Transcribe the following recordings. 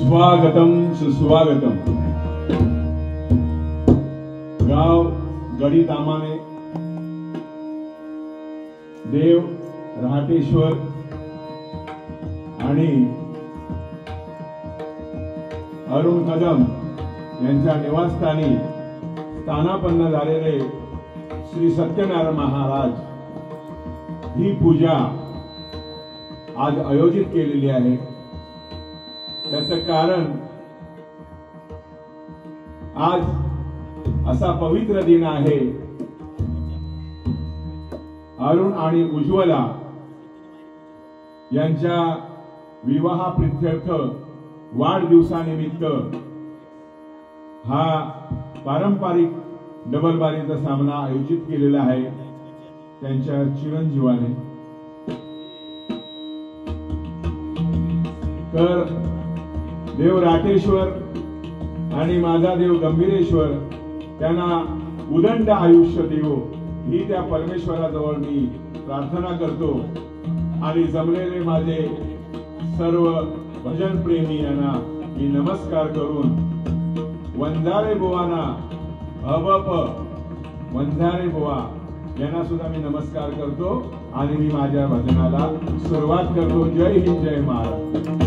स्वागतम सुस्वागतम। गाव गडी तामाने देव रहाटेश्वर आणि अरुण कदम यांच्या निवासस्थानी स्थानापन्न झालेले श्री सत्यनारायण महाराज ही पूजा आज आयोजित केलेली आहे। त्याचं कारण आज असा पवित्र दिन आहे। अरुण आणि उज्ज्वला यांच्या विवाह प्रीत्यर्थ वाढदिवसानिमित्त हा पारंपरिक डबल बारीचा सामना आयोजित केलेला आहे त्यांच्या चिरंजीवाने। तर देव राटेश्वर आणि माझा देव गंभीरेश्वर त्यांना उदंड आयुष्य देवो ही त्या परमेश्वराजवळ मी प्रार्थना करतो। आणि जमलेले माझे सर्व भजन प्रेमी यांना मी नमस्कार करून वंजारे बुवाना अबप वंजारे बुवा यांना सुद्धा मी नमस्कार करतो आणि मी माझ्या भजनाला सुरुवात करतो। जय हिंद जय महाराज।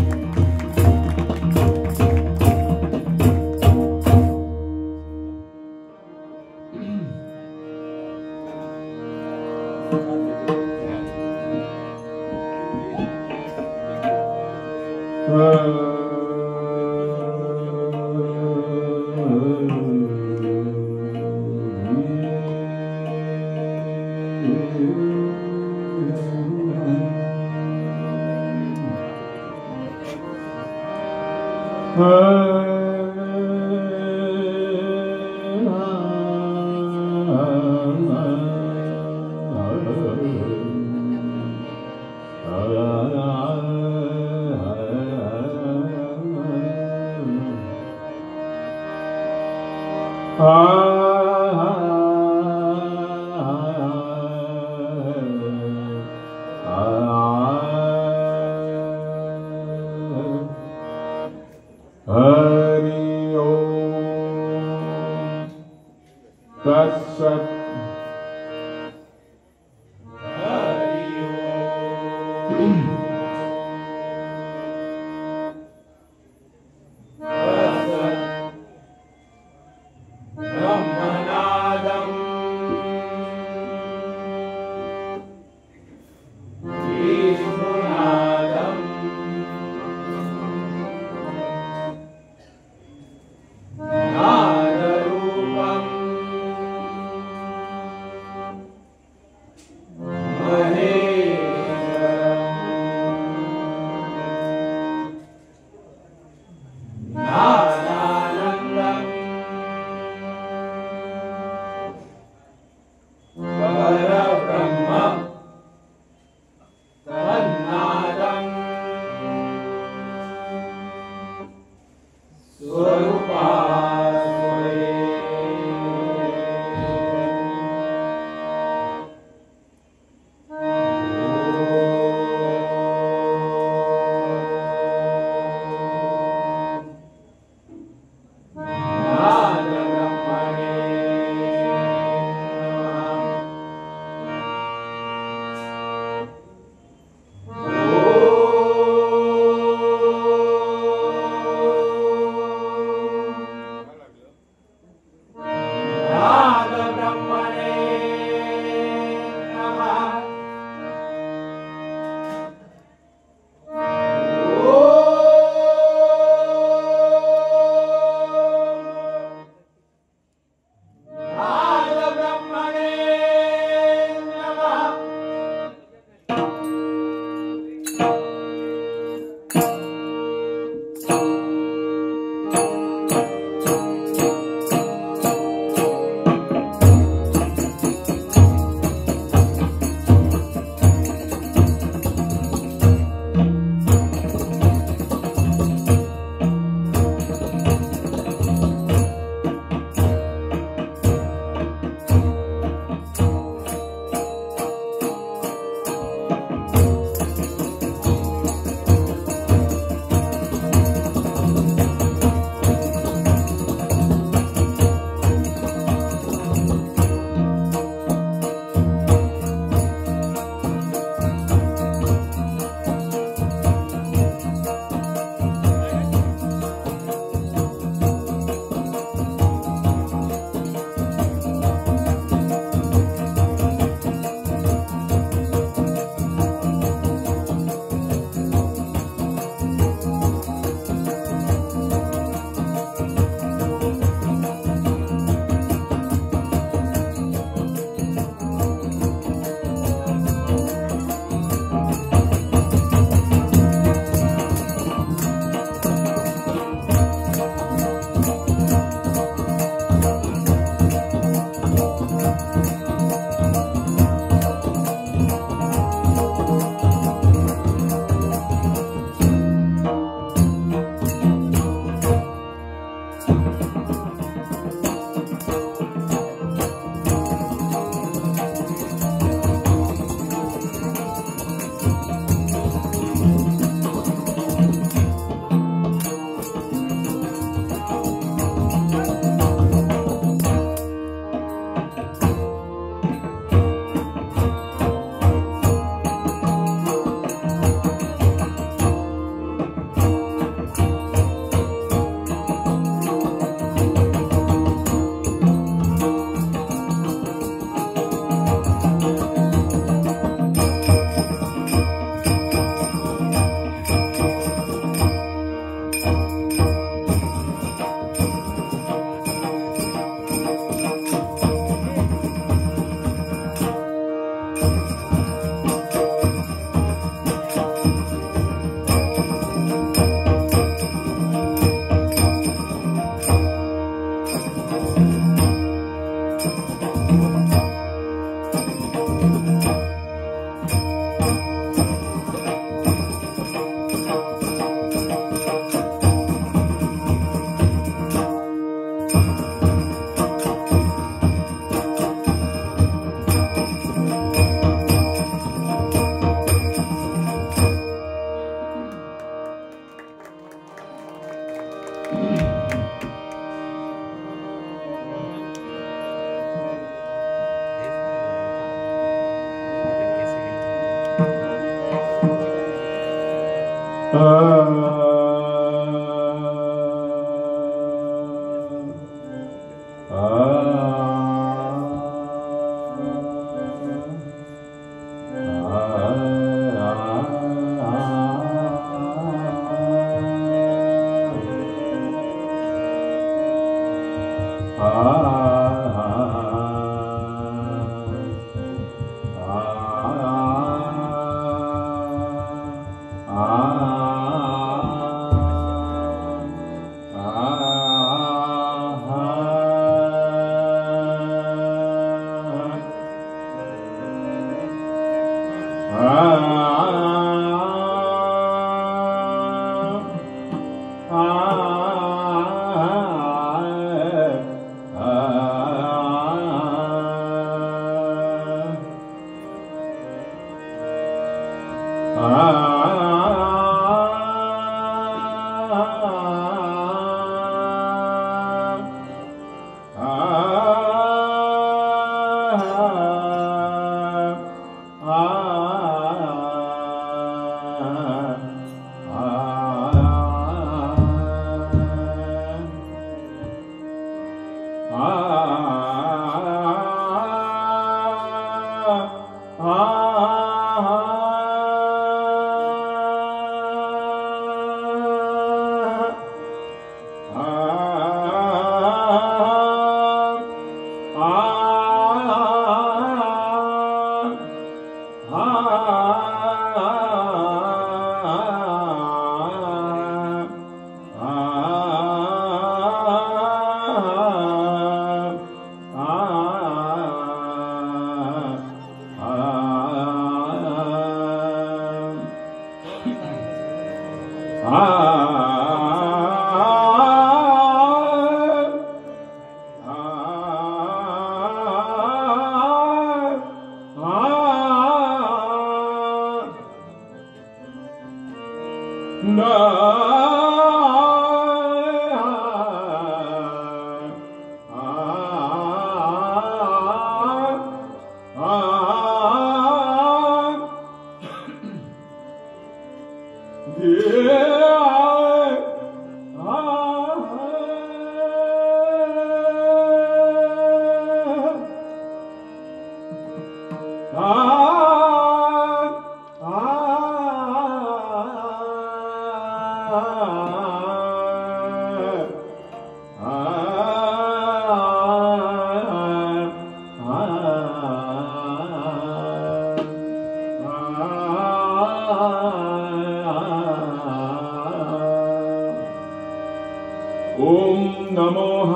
ओम नमोः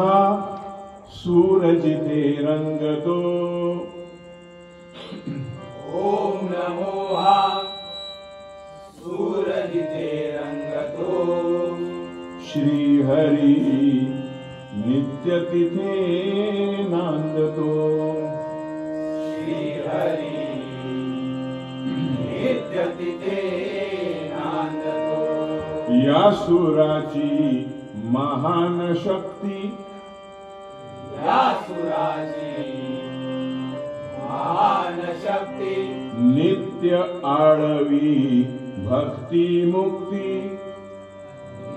सूरजिते रंगतो ओम नमोः सूरजिते रंगतो श्री हरि नित्यतिथे नांदतो श्री हरि नित्यतिथे नांदतो या सुराची महान शक्ती या सुराची महान शक्ती नित्य आळवी भक्ती मुक्ती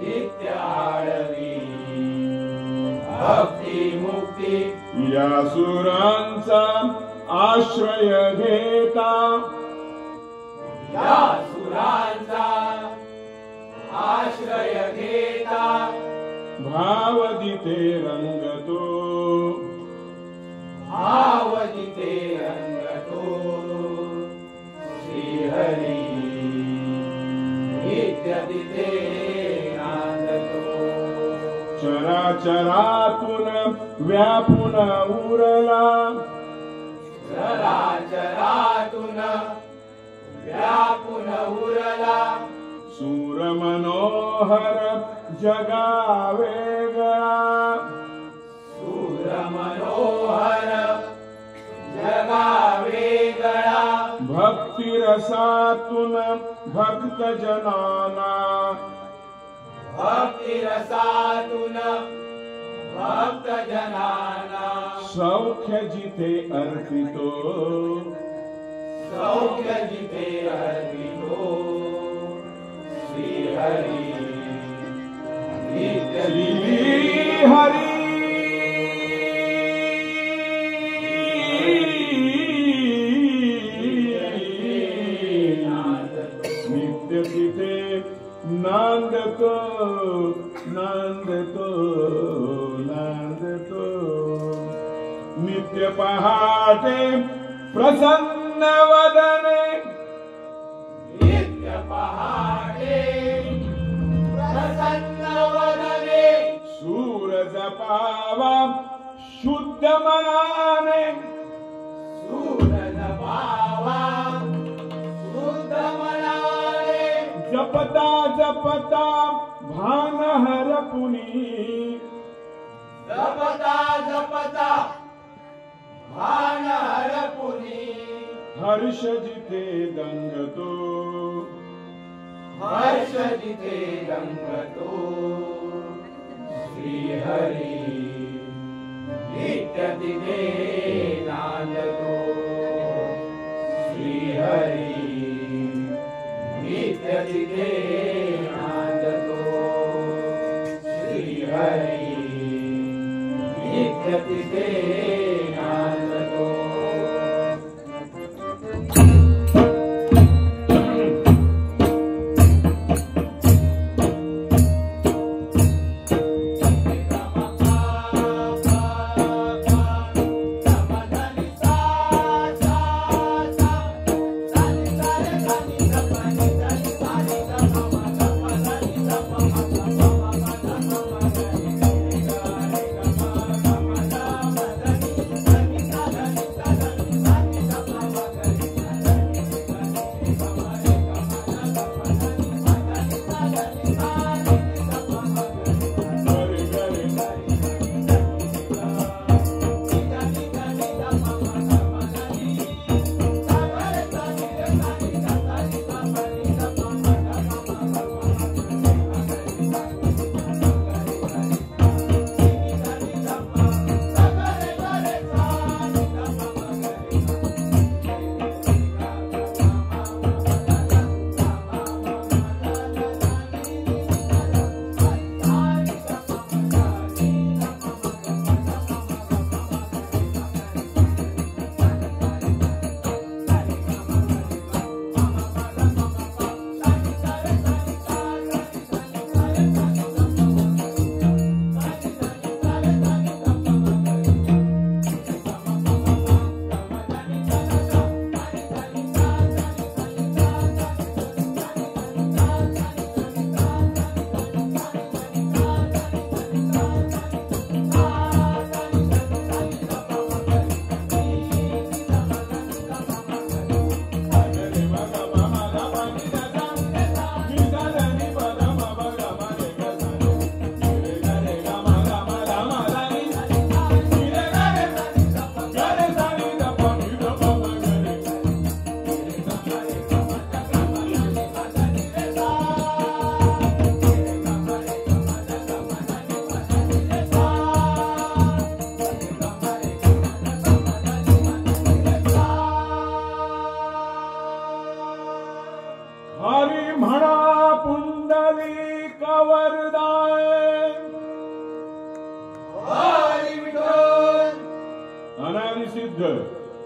नित्य आळवी भक्ती मुक्ती या सुरांचा आश्रय घेता या सुरांचा आश्रय घेता भावदिते रंगतो भावजिते रंगतो श्री हरि नित्यदिते नांदतो चराचरातून व्यापून उरला चराचरातून व्यापून उरला सूर मनोहर जगा वेगळा सूर मनोहर जगा वेगळा भक्ती रसातून भक्त जनाना भक्ती रसातून भक्त जनाना सौख्य जिथे अर्पितो सौख्य जिथे अर्पितो श्री हरि नित्य श्री हरी नित्य तिथे नांदतो नांदतो नांदतो नित्य पहाटे प्रसन्न वदने नित्य पहाटे प्रसन्न वदने सूरज पावा शुद्ध मनाने सूरज पावा शुद्ध मनाने जपता जपता भान हरपुनी जपता जपता भान हरपुनी हर्ष जिथे दंगतो हर्ष जिथे रंगतो श्री हरी नित्य तिथे नांदतो श्री हरी नित्य तिथे नांदतो श्री हरी नित्य तिथे नांदतो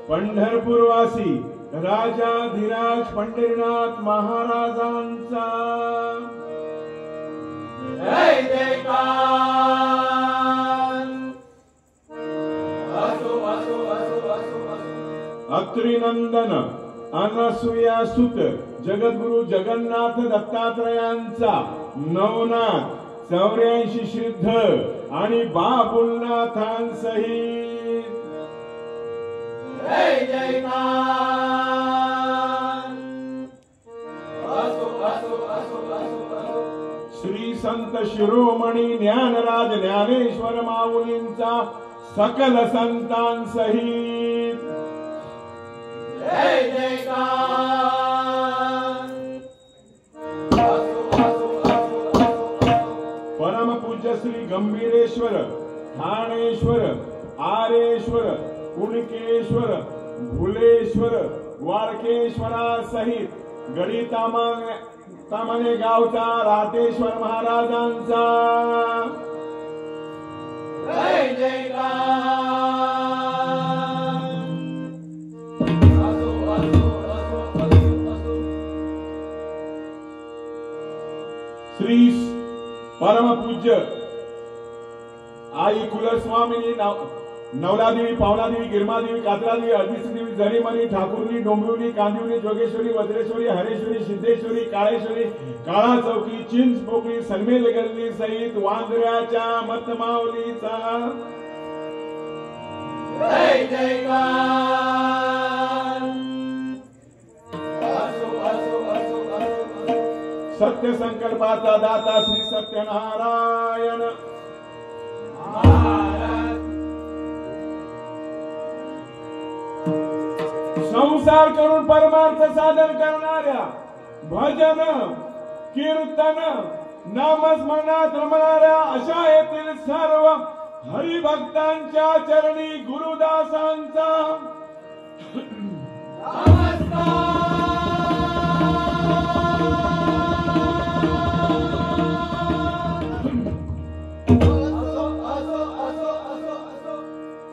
पंढरपूरवासी राजाधिराज पंढरीनाथ महाराजांचा जय जयकार असो असो असो असो असो अत्रिनंदन अनसूया सुत जगद्गुरु जगन्नाथ दत्तात्रयांचा नवनाथ 84 श्रीध आणि बाबुलनाथांसहित जय जयकार असो असो असो असो असो श्री संत शिरोमणी ज्ञानराज ज्ञानेश्वर माऊलींचा सकल संतांसहित जय जयकार असो असो असो असो परम पूज्य श्री गंभीरेश्वर ठाणेश्वर आरेश्वर कुणकेश्वर भुलेश्वर वाळकेश्वरासहित गडी तामणे गावचा रातेश्वर महाराजांचा जय जयकार असो असो असो असो असो श्री परम पूज्य आई कुलस्वामिनी नवलादेवी, पावलादेवी, गिरमादेवी, कात्रादेवी, अदितीदेवी, जरीमणी, ठाकुरनी, डोंबिवली, कांदिवली, जोगेश्वरी, वज्रेश्वरी, हरेश्वरी, सिद्धेश्वरी, काळेश्वरी, काळा चौकी, चिंच पोकळी, सलमेल गल्ली सहित वांद्र्याच्या मतमावलीचा जय जयकार असो असो असो असो सत्य संकल्पाचा दाता श्री सत्यनारायण महाराज संसार करून परमार्थ साधन करणाऱ्या भजन कीर्तन नामस्मरणात रमणाऱ्या अशा येथील सर्व हरिभक्तांच्या चरणी गुरुदासांचा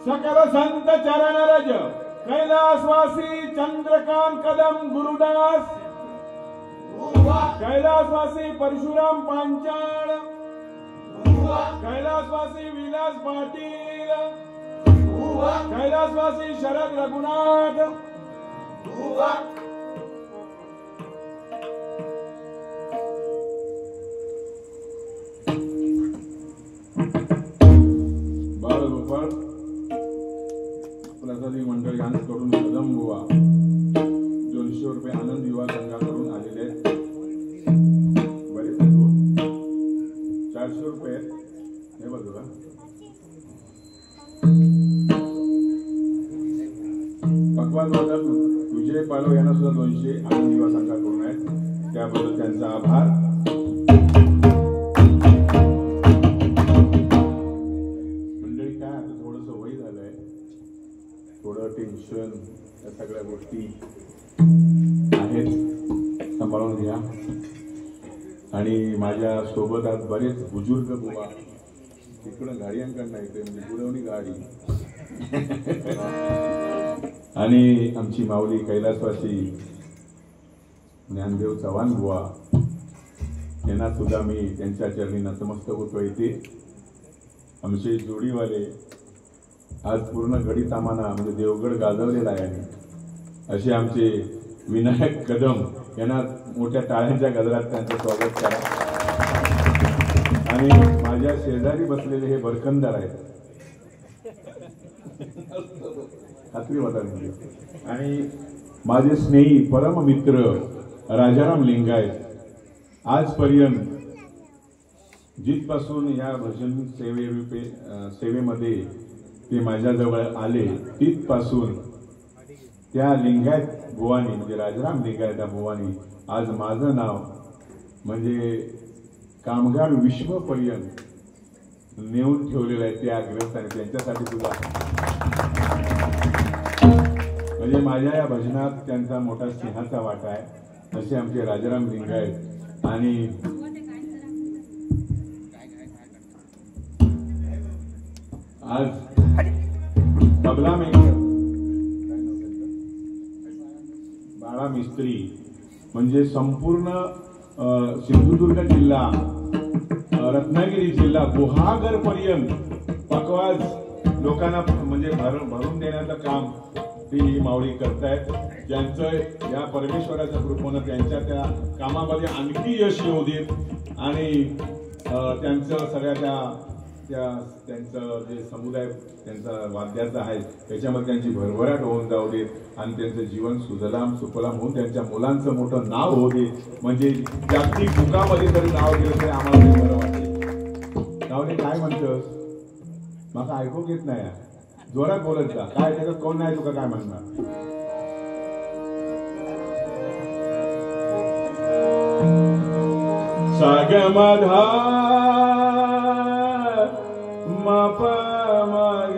सकल संत चरण रज कैलासवासी चंद्रकांत कदम गुरुदास कैलासवासी परशुराम पांचाळ कैलासवासी विलास पाटील कैलासवासी शरद रघुनाथ बाळगोपाळ प्रसादी मंडळी यांच्याकडून कदम बुवा 200 रुपये आनंद युवा संघाकडून आलेले आहेत. बरेच आहेत हो. 400 रुपये हे बाजूला पक्वान वादक विजय पालव यांना सुद्धा 200 आनंद युवा संघाकडून आहेत. त्याबद्दल त्यांचा आभार. मंडळी काय आता थोडस वय झालंय, थोडं टेन्शन, या सगळ्या गोष्टी आहेत, सांभाळून घ्या. आणि माझ्या सोबत आज बरेच बुजुर्ग बुवा तिकडं गाड्यांकडनं येते, म्हणजे पुरवणी गाडी आणि आमची माऊली कैलासवासी ज्ञानदेव चव्हाण बुवा यांना सुद्धा मी त्यांच्या चरणी नतमस्तक होतो. येते आमचे जोडीवाले आज पूर्ण गडी तामाना म्हणजे देवगड गाजवलेला आहे. असे आमचे विनायक कदम यांना मोठ्या टाळ्यांच्या गजरात त्यांचं स्वागत करा. आणि माझ्या शेजारी बसलेले हे बरकंदार आहेत, खात्री वाटत म्हणजे. आणि माझे स्नेही परम मित्र राजाराम लिंगायत आजपर्यंत जिथपासून या भजन सेवेमध्ये ते माझ्याजवळ आले तिथपासून त्या लिंगायत बुवानी म्हणजे राजाराम लिंगायत बुवानी आज माझं नाव म्हणजे कामगार विश्वपर्यंत नेऊन ठेवलेलं आहे. त्या ग्रस्थाने त्यांच्यासाठी सुद्धा म्हणजे माझ्या या भजनात त्यांचा मोठा सिंहाचा वाटा आहे. असे आमचे राजाराम लिंगायत. आणि आज तबला मेकर बाळा मिस्त्री म्हणजे संपूर्ण सिंधुदुर्ग जिल्हा, रत्नागिरी जिल्हा, गुहागर पर्यंत पकवाज लोकांना म्हणजे भरून देण्याचं काम ती माऊली करतायत. ज्यांचं या परमेश्वराच्या कृपेनं त्यांच्या त्या कामामध्ये आणखी यश येऊ देत आणि त्यांचं सगळ्या त्यांचं जे समुदाय त्यांचा वाद्याचा आहे त्याच्यामध्ये त्यांची भरभराट होऊन जाऊ देत आणि त्यांचं जीवन सुजलाम सुफलाम होऊन त्यांच्या मुलांचं मोठं नाव होऊ दे. म्हणजे जागतिक मुकामध्ये जरी नाव गेलं तरी आम्हाला ते बरं वाटते. नावने काय म्हणतोस मला ऐकू घेत नाही, जोरात बोलत जा. काय त्याच्यात कोण नाही तुका काय म्हणणार. सागमधा मप मग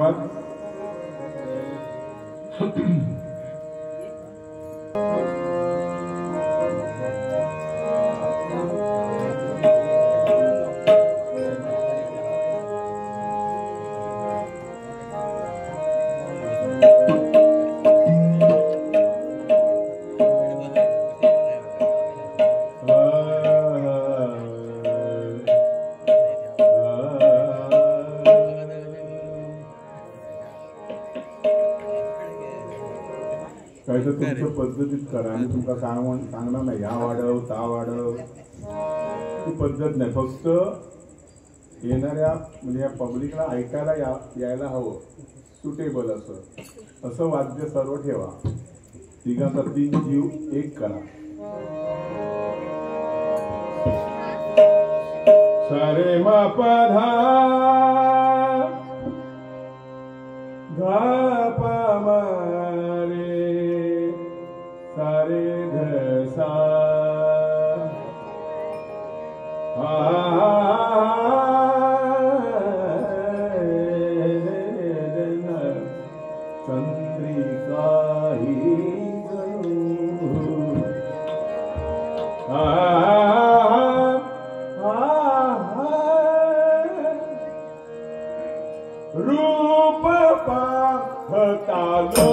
धन्यवाद. काय तर तुमच्या पद्धतीत करा आणि तुमका सांगणार नाही ह्या वाढव ता वाढव ती पद्धत नाही. फक्त येणाऱ्या म्हणजे या पब्लिकला ऐकायला यायला हवं सुटेबल असं वाद्य सर्व ठेवा. तिघाचा 3 जीव एक करा. सारे मा पधा धा पा मा रे सारे ध सा चंद्रिका ही रूप पाहतालो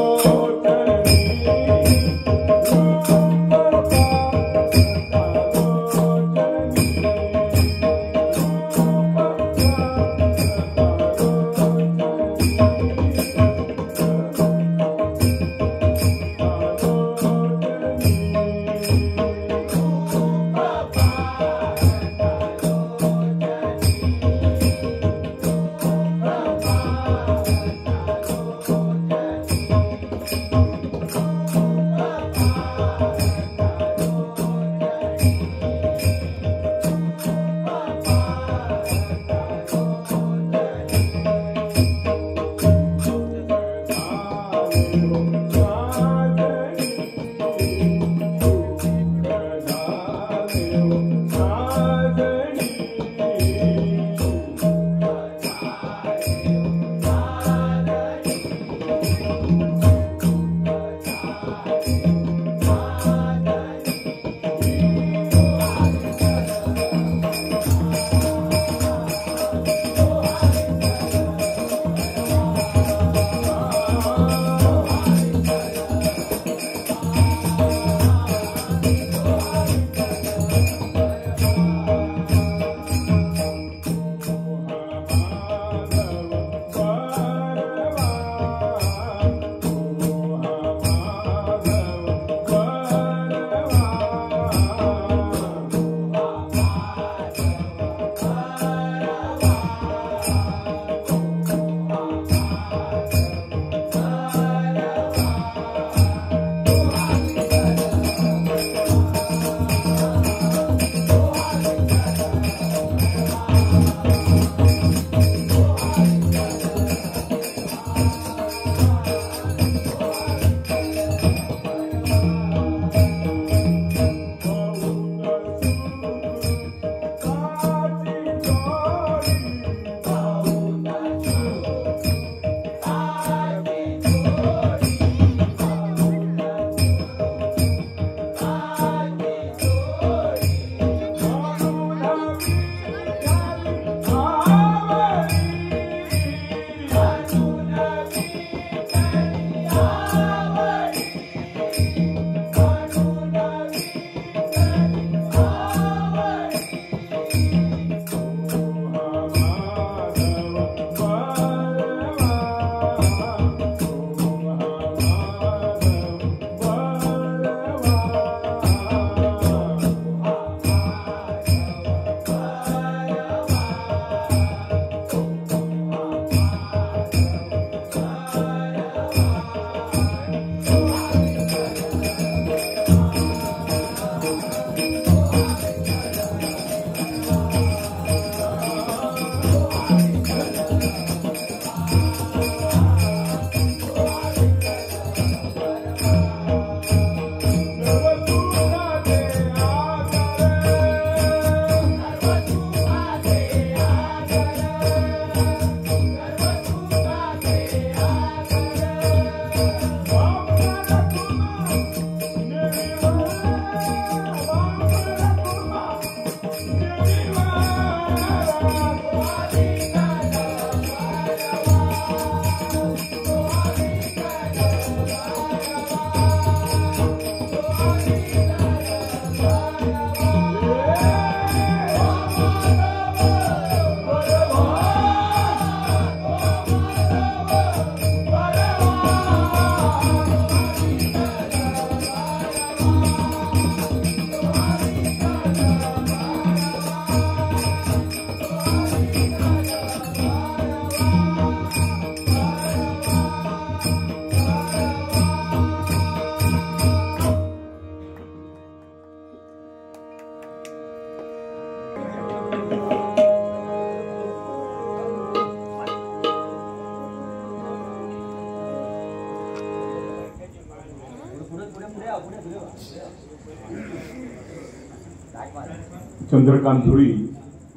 चंद्रकांत धुळी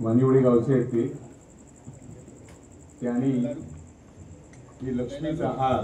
वानिवडे गावचे आहेत ते. त्यांनी ही लक्ष्मीचा हार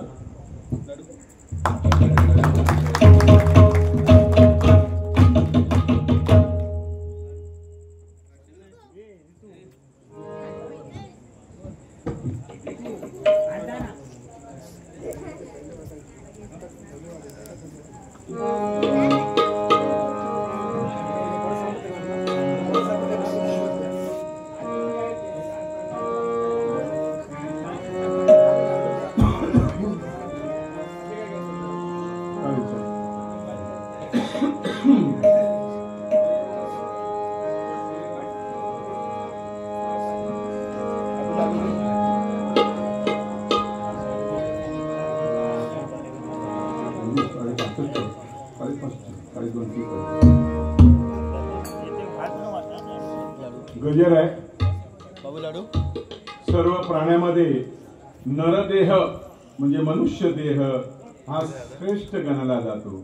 गजर आहे. सर्व प्राण्यामध्ये नरदेह म्हणजे मनुष्य देह हा श्रेष्ठ गणला जातो.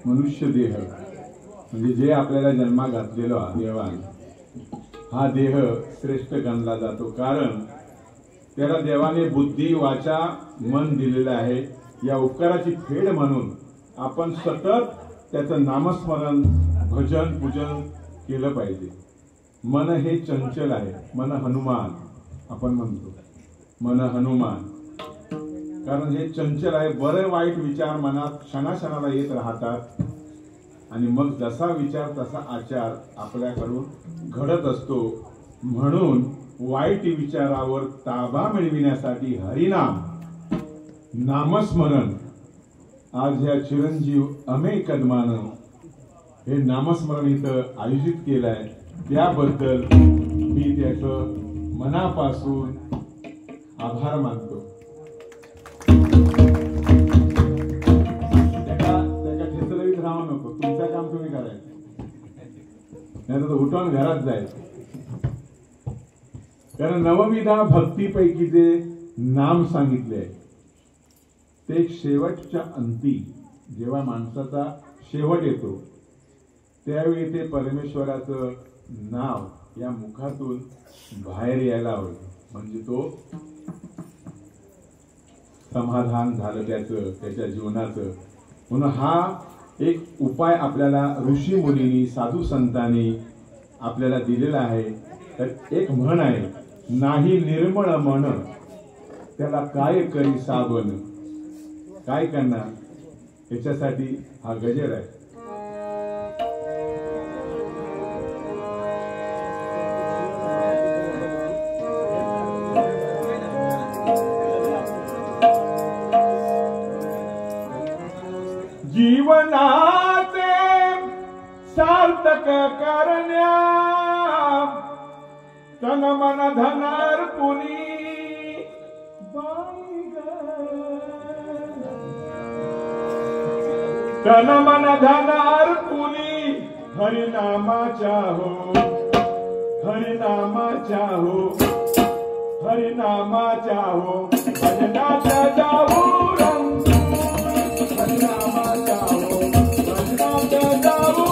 मनुष्य देह म्हणजे जे आपल्याला जन्मा घातलेला देवान हा देह श्रेष्ठ गणला जातो. कारण त्याला देवाने बुद्धी वाचा मन दिलेलं आहे. या उपकाराची फेड म्हणून आपण सतत त्याचं नामस्मरण भजन पूजन केलं पाहिजे. मन हे चंचल आहे. मन हनुमान आपण म्हणतो. मन हनुमान कारण हे चंचल आहे. बरे वाईट विचार मनात क्षणाक्षणाला येत राहतात आणि मग जसा विचार तसा आचार आपल्याकडून घडत असतो. म्हणून वाईट विचारावर ताबा मिळविण्यासाठी हरिनाम नामस्मरण आज या चिरंजीव अमेय कदमानं हे नामस्मरण इथं आयोजित केलं आहे. त्याबद्दल मी त्याचं मनापासून आभार मानतो. त्याच्या ठेचलवीत राहू नको. तुमचं काम तुम्ही करायचं नाही तर उठवून घरात जायचं. कारण नवविधा भक्तीपैकी जे नाम सांगितले ते शेवटच्या अंती जेव्हा माणसाचा शेवट येतो त्यावेळी ते परमेश्वराचं नाव या मुखातून बाहेर यायला हवं. म्हणजे तो समाधान झालं त्याच्या जीवनाचं. म्हणून हा एक उपाय आपल्याला ऋषी मुनींनी साधू संतांनी आपल्याला दिलेला आहे. तर एक म्हण आहे, नाही निर्मळ मन त्याला काय करी साबण. काय करणार याच्यासाठी हा गजर आहे. जीवनाचे सार्थक करण्या तन मन धनार पुनी तन मन धनार पुनी हरिनामाच्या हो हरिनामाच्या हो हरिनामाच्या हो भजनाच्या जाऊ रंग हरिनामाच्या हो भजनाच्या जाऊ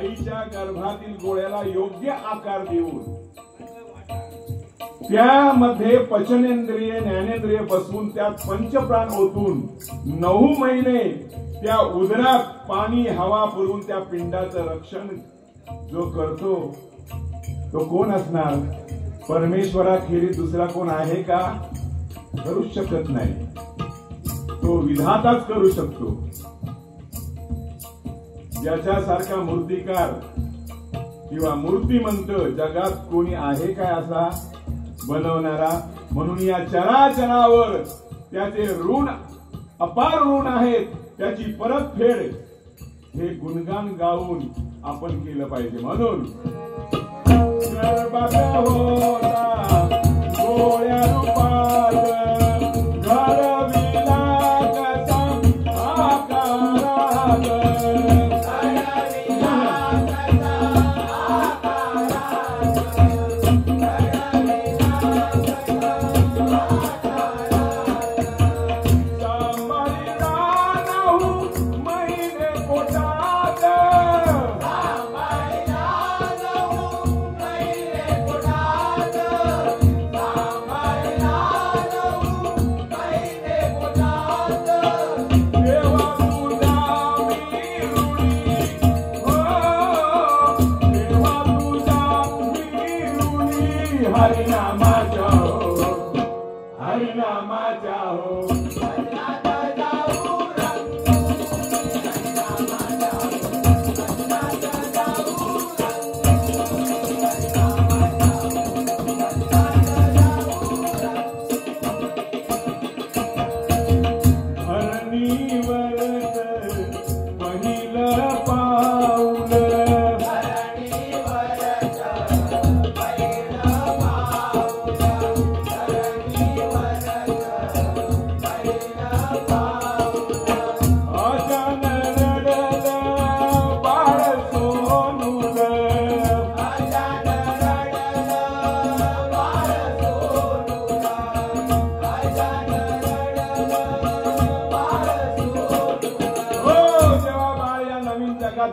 आईच्या गर्भातील गोळ्याला योग्य आकार देऊन त्यामध्ये पचनेंद्रिय ज्ञानेंद्रिय बसवून त्यात पंचप्राण ओतून 9 महिने त्या उदरात पाणी हवा पुरवून त्या पिंडाचं रक्षण जो करतो तो कोण असणार? परमेश्वराखेरीज दुसरा कोण आहे का? करूच शकत नाही. तो विधाताच करू शकतो. ज्याच्यासारखा मूर्तिकार किंवा मूर्तिमंत जगात कोणी आहे काय असा बनवणारा? म्हणून या चराचरावर त्याचे ऋण अपार ऋण आहेत, त्याची परतफेड हे गुणगान गाऊन आपण केलं पाहिजे. म्हणून गर्भात होता गोळ्या रूपात घडविला कसा आकारात,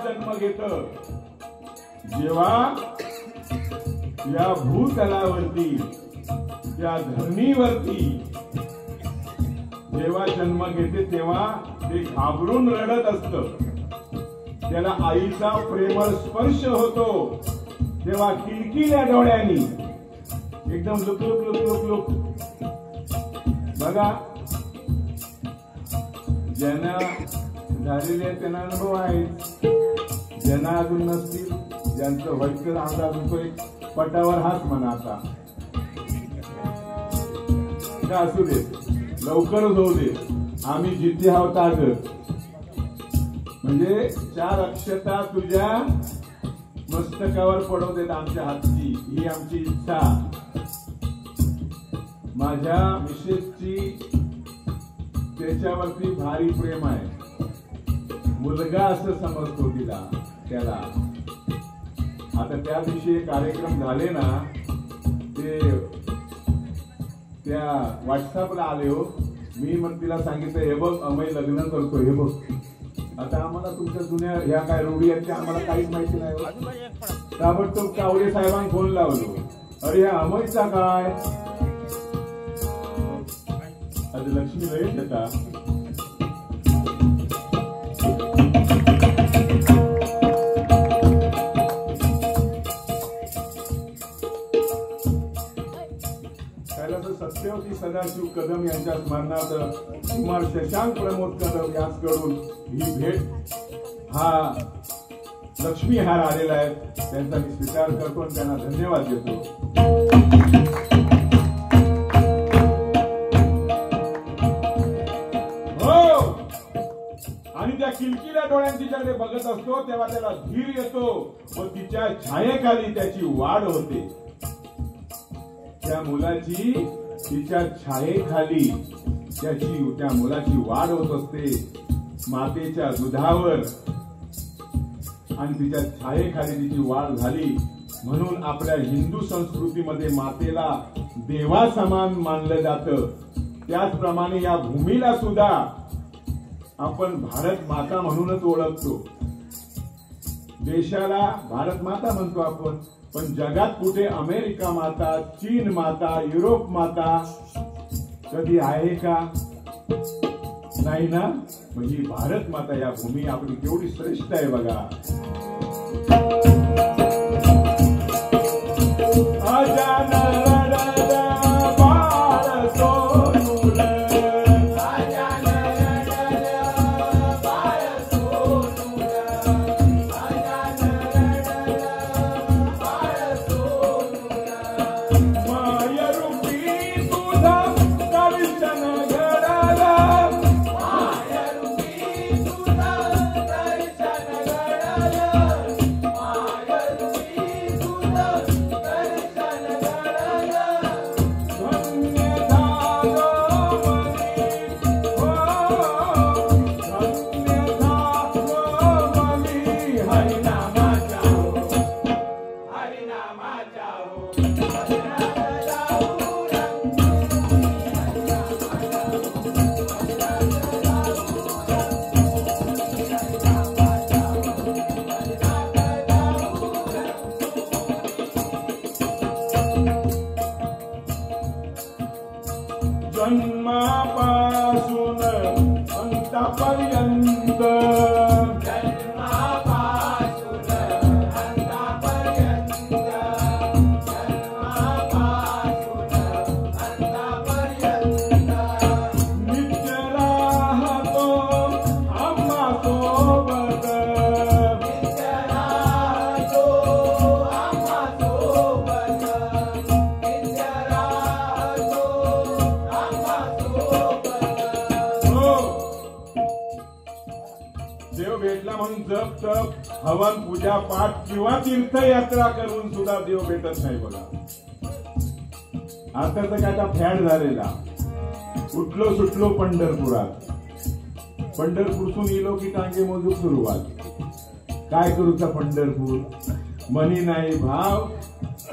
जन्म घेत. जेव्हा या भूतलावरती या धरणीवरती जेव्हा जन्म घेते तेव्हा ते घाबरून रडत असत. त्याला आईचा प्रेमळ स्पर्श होतो तेव्हा किलकिल्या डोळ्यांनी एकदम look look look look look. बघा, ज्यांना झालेले त्यांना अनुभव आहे, ज्यांना अजून नसतील, ज्यांचं व्हायचं अंदाज होतोय पटावर हात म्हणा. आता का असू दे, लवकरच होऊ दे. आम्ही जिथे आहोत आगत म्हणजे 4 अक्षता तुझ्या मस्तकावर पडू देत आमच्या हातची, ही आमची इच्छा. माझ्या मिसेसची त्याच्यावरती भारी प्रेम आहे. मुलगा असं समजतो तिला त्याला. आता त्या दिवशी कार्यक्रम झाले ना, ते त्या व्हॉट्सअपला आले हो. मी मग तिला सांगितलं, हे बघ आम्ही लग्न करतो, हे बघ. आता आम्हाला तुमच्या जुन्या ह्या काय रूढी आहेत त्या आम्हाला काहीच माहिती नाही. ताबडतोब कावडे साहेबांना फोन लावलो. अरे ह्या अमयचा काय? आज लक्ष्मी लयच येता. सत्यवती सदाशिव कदम यांच्या स्मरणार्थ कुमार शशांक प्रमोद कदम यांच्याकडून ही भेट हा लक्ष्मी हार आलेला आहे. त्यांचा मी स्वीकार करतो आणि त्यांना धन्यवाद देतो. हो, आणि त्या किलकिल्या डोळ्यांची तिच्याकडे बघत असतो तेव्हा त्याला धीर येतो व तिच्या छायेखाली त्याची वाढ होते. त्या मुलाची तिच्या छायेखाली त्या मुलाची वाढ होत असते मातेच्या दुधावर, आणि तिच्या छायेखाली तिची वाढ झाली. म्हणून आपल्या हिंदू संस्कृतीमध्ये मातेला देवा समान मानलं जातं. त्याचप्रमाणे या भूमीला सुद्धा आपण भारत माता म्हणूनच ओळखतो. देशाला भारत माता म्हणतो आपण, पण जगात कुठे अमेरिका माता, चीन माता, युरोप माता कधी आहे का? नाही ना. म्हणजे भारत माता या भूमी आपली केवढी श्रेष्ठ आहे बघा. जन्मापासून अंतापर्यंत, जन्मापासून अंतापर्यंत, जन्मापासून अंतापर्यंत नित्य राहतो आम्हा सोबत, नित्य राहतो आम्हा सोबत, नित्य राहतो आम्हा सोबत. देव भेटला म्हणून जप तप हवन पूजा पाठ किंवा तीर्थयात्रा करून सुद्धा देव भेटत नाही बघा. आता तर काय आता फॅड झालेला. उठलो सुटलो पंढरपुरात, पंढरपूरसून इलो की टांगे मोजूक सुरुवात. काय करूचा पंढरपूर, मनी नाही भाव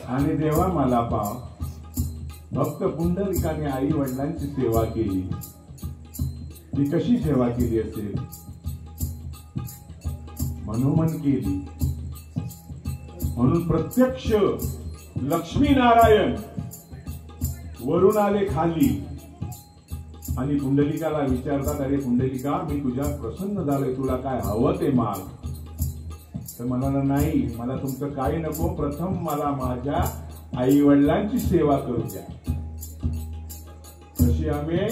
आणि देवा मला पाव. भक्त पुंडलिकाने आई वडिलांची सेवा केली. ती कशी सेवा केली असेल? मनोमन केली. म्हणून प्रत्यक्ष लक्ष्मीनारायण वरून आले खाली आणि पुंडलिकाला विचारतात, अरे पुंडलिका, मी तुझ्या प्रसन्न झालोय, तुला काय हवं ते माग. तर म्हणाला, नाही, मला तुमचं काही नको, प्रथम मला माझ्या आई वडिलांची सेवा करू द्या. तशी आम्ही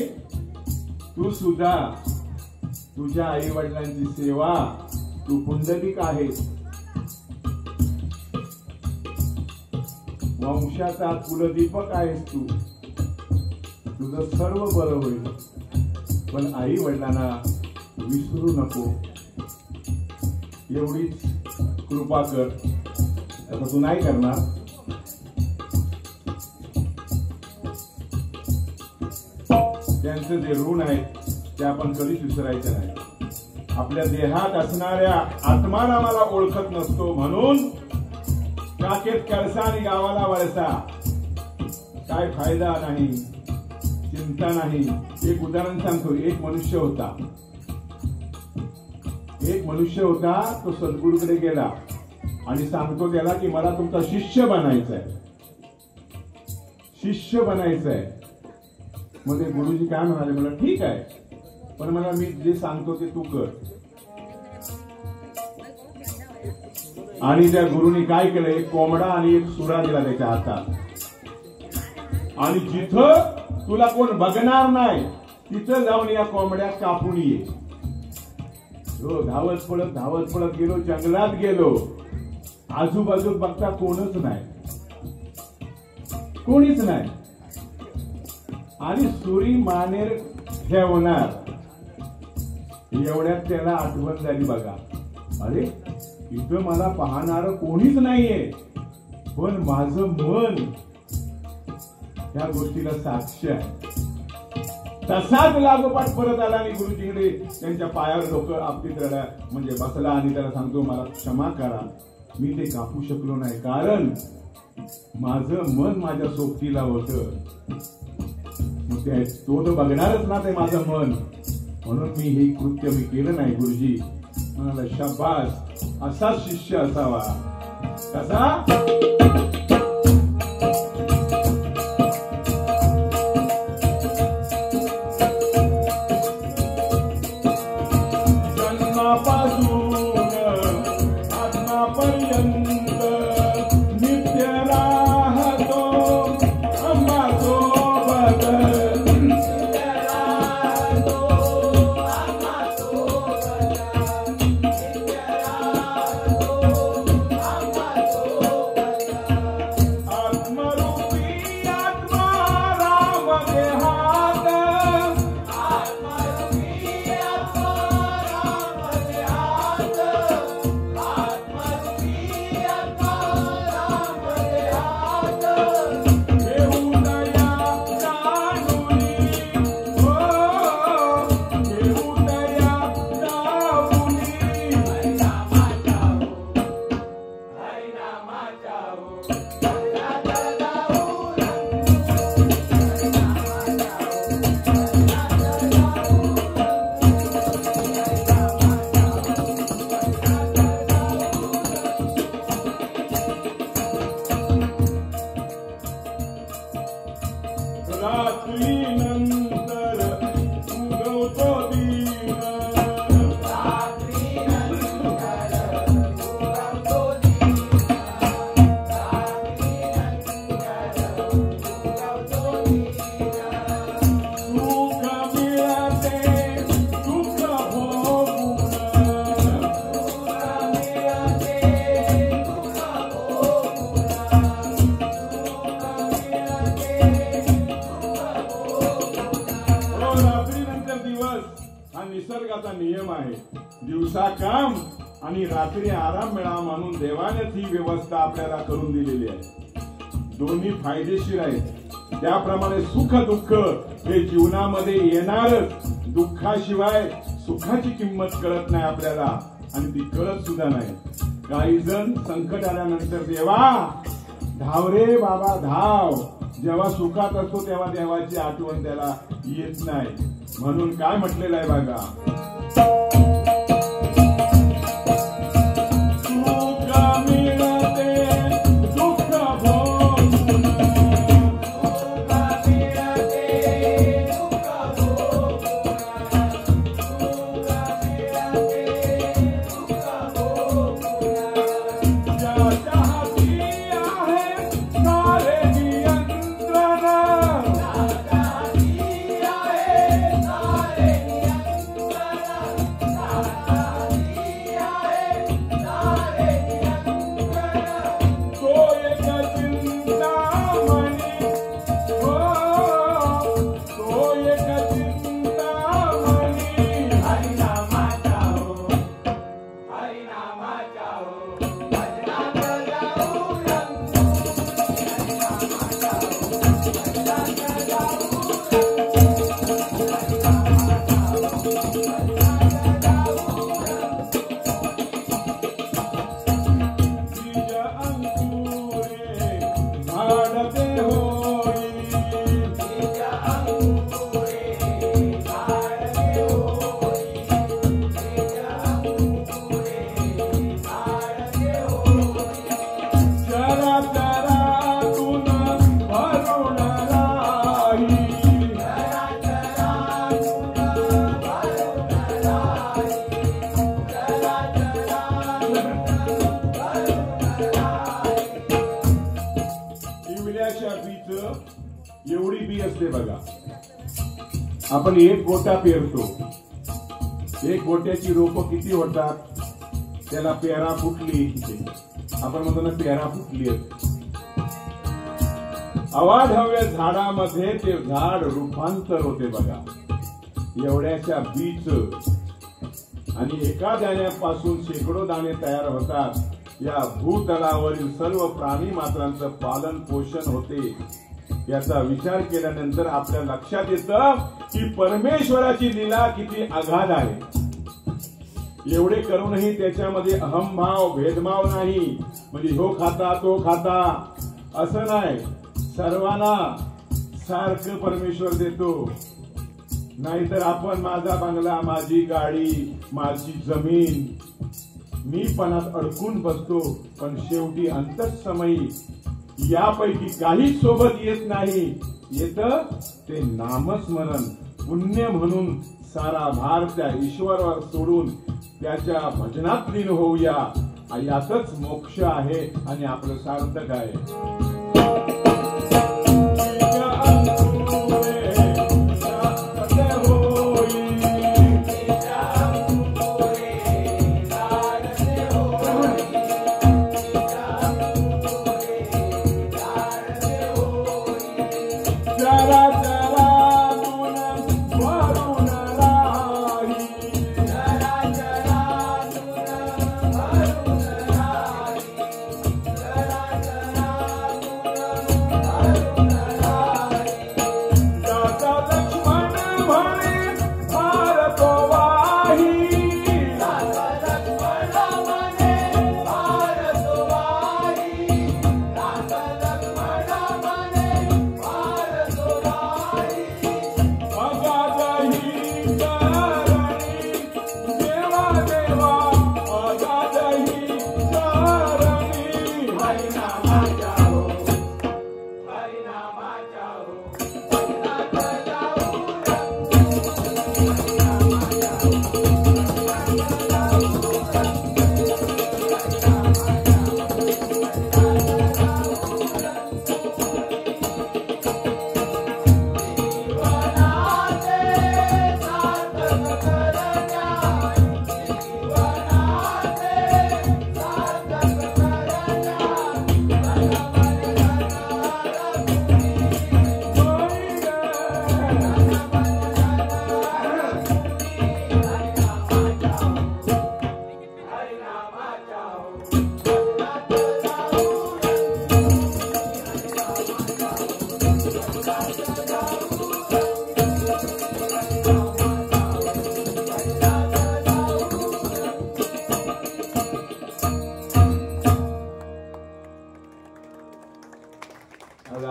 तू सुद्धा तुझ्या आई वडिलांची सेवा, तू पुंडलिक आहेस, वंशाचा कुलदीपक आहेस तू, तुझं सर्व बरं होईल. पण आई वडिलांना विसरू नको, एवढीच कृपा कर. आता तू नाही करणार, त्यांचे जे ऋण आहेत ते आपण कधीच विसरायचे नाही. आपल्या देहात असणाऱ्या आत्माला मला ओळखत नसतो म्हणून काकेत कळसा आणि गावाला वळसा, काय फायदा नाही, चिंता नाही. एक उदाहरण सांगतो. एक मनुष्य होता, तो सद्गुरूकडे गेला आणि सांगतो त्याला की मला तुमचा शिष्य बनायचंय. मग ते गुरुजी काय म्हणाले, मला ठीक आहे, पण मला मी जे सांगतो ते तू कर. आणि त्या गुरुनी काय केलं, एक कोंबडा आणि एक सुरा दिला त्याच्या हातात. आणि जिथं तुला कोण बघणार नाही तिथं जाऊन या कोंबड्या कापून ये. धावत पळत गेलो, जंगलात गेलो. आजूबाजू बघता कोणीच नाही. आणि सुरी मानेर ठेवणार एवढ्यात त्याला आठवण झाली बघा, अरे इथं मला पाहणार कोणीच नाहीये, पण माझं मन या गोष्टीला साक्ष आहे. तसाच लागोपाठ परत आला आणि गुरुजीकडे त्यांच्या पायावर डोकं आपटीत रडा म्हणजे बसला आणि त्याला सांगतो, मला क्षमा करा, मी ते कापू शकलो नाही, कारण माझं मन माझ्या सोबतीला होतं. मग तो तर बघणारच ना ते माझं मन, म्हणून मी हे कृत्य केलं नाही गुरुजी. म्हणाला शाबास, असा शिष्य असावा. कसा? जन्मापासून आत्मापर्यंत नित्य राहतो आम्हा सोबत. निसर्गाचा नियम आहे. दिवसा काम आणि रात्री आराम मिळावा म्हणून देवानेच ही व्यवस्था आपल्याला करून दिलेली आहे. दोन्ही फायदेशीर आहेत. त्याप्रमाणे सुख दुःख हे जीवनामध्ये येणारच. दुःखाशिवाय सुखाची किंमत कळत नाही आपल्याला आणि ती कळत सुद्धा नाही. काही जण संकट आल्यानंतर देवा धाव रे बाबा धाव. जेव्हा सुखात असतो तेव्हा देवाची आठवण त्याला येत नाही. म्हणून काय म्हटलेलं आहे बघा, सुख मिळते दुःख भोगून. सुख मिळते दुःख भोगून. सुख मिळते दुःख भोगून. ज्याच्या हाती आहे सारे नियंत्रण. एवढी बी असते बघा. आपण एक गोटा पेरतो. एक गोट्याची रोपं किती होतात? त्याला पेरा फुटली. आपण म्हणतो ना पेरा फुटली. अवाढव्य झाडामध्ये ते झाड रूपांतर होते बघा. एवढ्याच्या बीच आणि एका दाण्यापासून शेकडो दाणे तयार होतात. या भूतलावरील सर्व प्राणी मात्रांचं पालन पोषण होते. याचा विचार केल्यानंतर आपल्या लक्षात येतं की परमेश्वराची लीला किती अगाध आहे. एवढे करूनही त्याच्यामध्ये अहंभाव भेदभाव नाही. म्हणजे हो खाता तो खाता असं नाही. सर्वांना सारखं परमेश्वर देतो. नाहीतर आपण माझा बंगला, माझी गाडी, माझी जमीन, मी पणात अडकून बसतो. पण शेवटी अंतःसमयी यापैकी काही सोबत येत नाही. येतं ते नामस्मरण. पुण्य म्हणून सारा भार त्या ईश्वरावर सोडून त्याच्या भजनात लीन होऊया. यातच मोक्ष आहे आणि आपलं सार्थक आहे.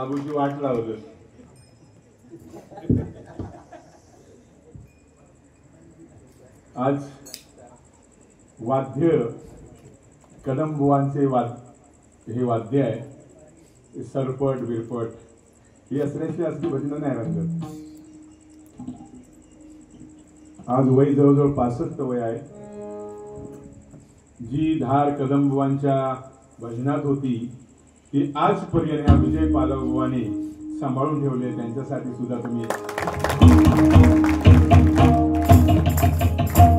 बाबूची वाट लावलं. आज वाद्य कदमबुवांचे हे वाद्य आहे. सरपट बिरपट ही असल्याची असली भजनं नाही रंगत. आज वय जवळजवळ 65 वय आहे. जी धार कदमबुवांच्या भजनात होती ती आजपर्यंत या विजय पालवबुवाने सांभाळून ठेवले. त्यांच्यासाठी सुद्धा तुम्ही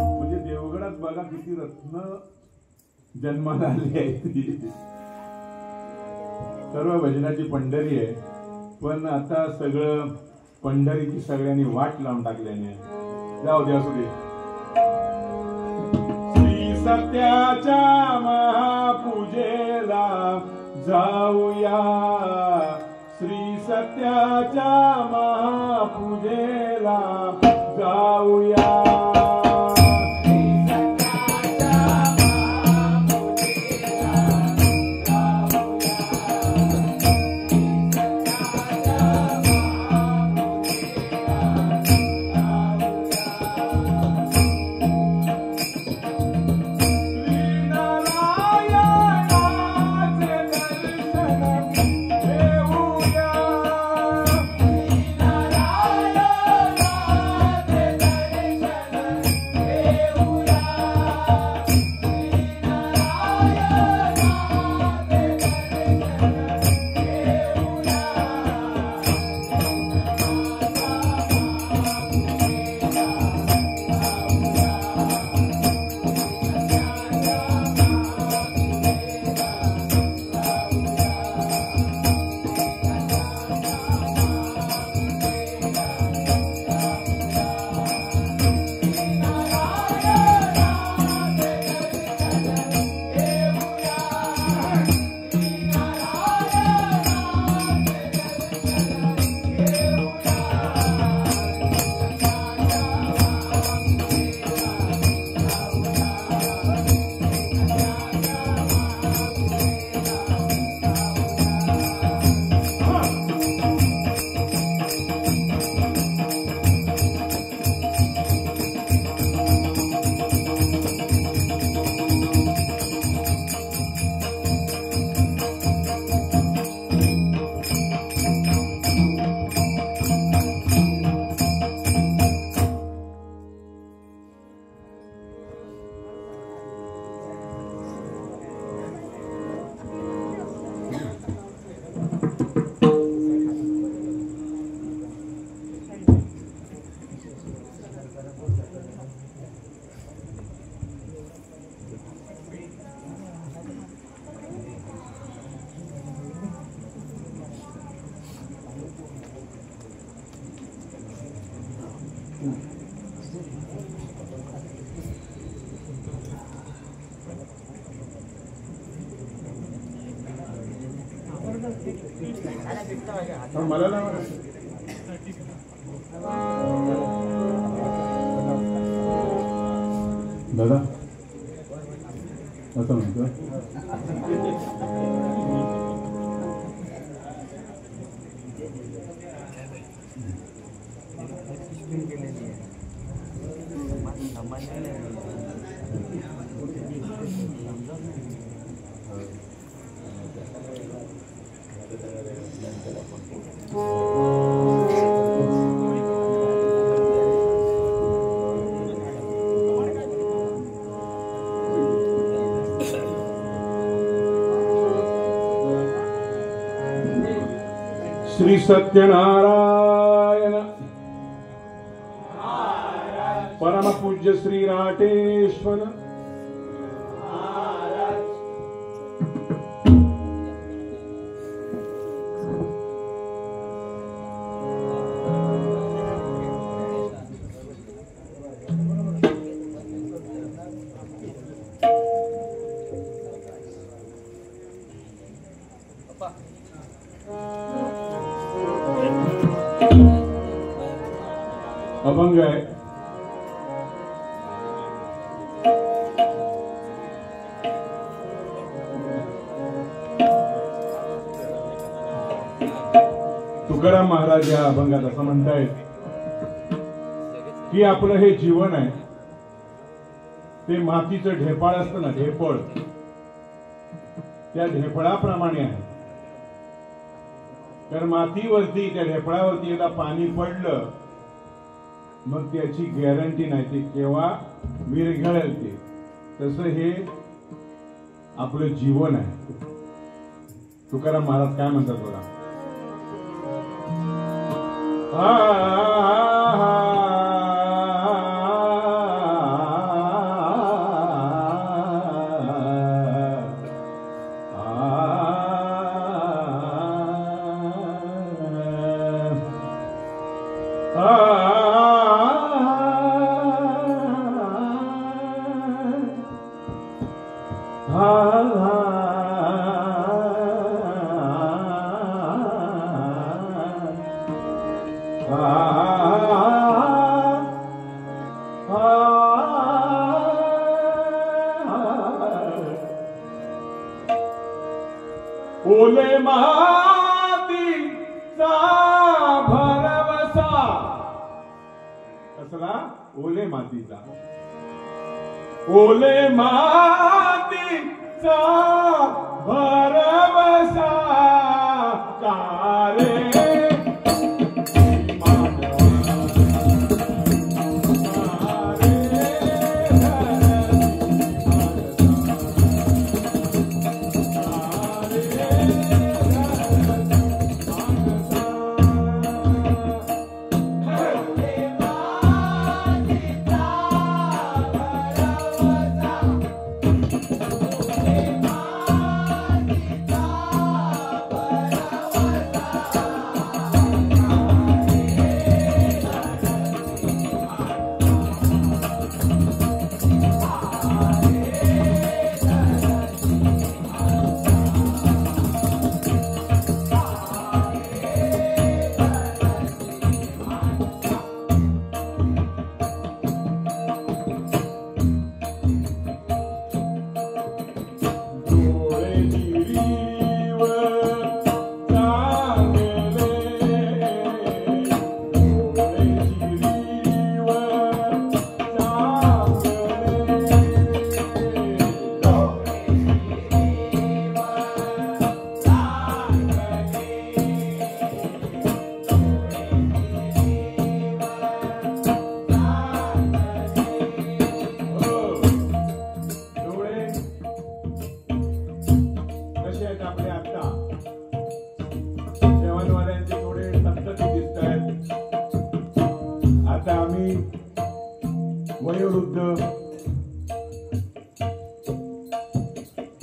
म्हणजे देवगडात बघा किती रत्न जन्माला आली आहे. सर्व भजनाची पंढरी आहे. पण आता सगळं पंढरीची सगळ्यांनी वाट लावून टाकल्याने जाऊ दे असू दे. श्री सत्याच्या महापूजेला जाऊया. श्री सत्याच्या महापूजेला जाऊया. Yeah. पण मला नाही दादा असं म्हणतो श्री सत्यनारायण परम पूज्य श्री राटेश्वर अभंग आहे. तुकाराम महाराज या अभंगात असं म्हणतायत की आपलं हे जीवन आहे ते मातीचं ढेपाळ असतं ना, ढेपळ, त्या ढेपळाप्रमाणे आहे. तर मातीवरती त्या ढेपळावरती एकदा पाणी पडलं मग त्याची गॅरंटी नाही ते केव्हा विरघळेल ते. तसं हे आपलं जीवन आहे. तुकाराम महाराज काय म्हणतात बघा. ओले मातीचा भरवसा कसला, ओले मातीचा, ओले मातीचा भरवसा कारे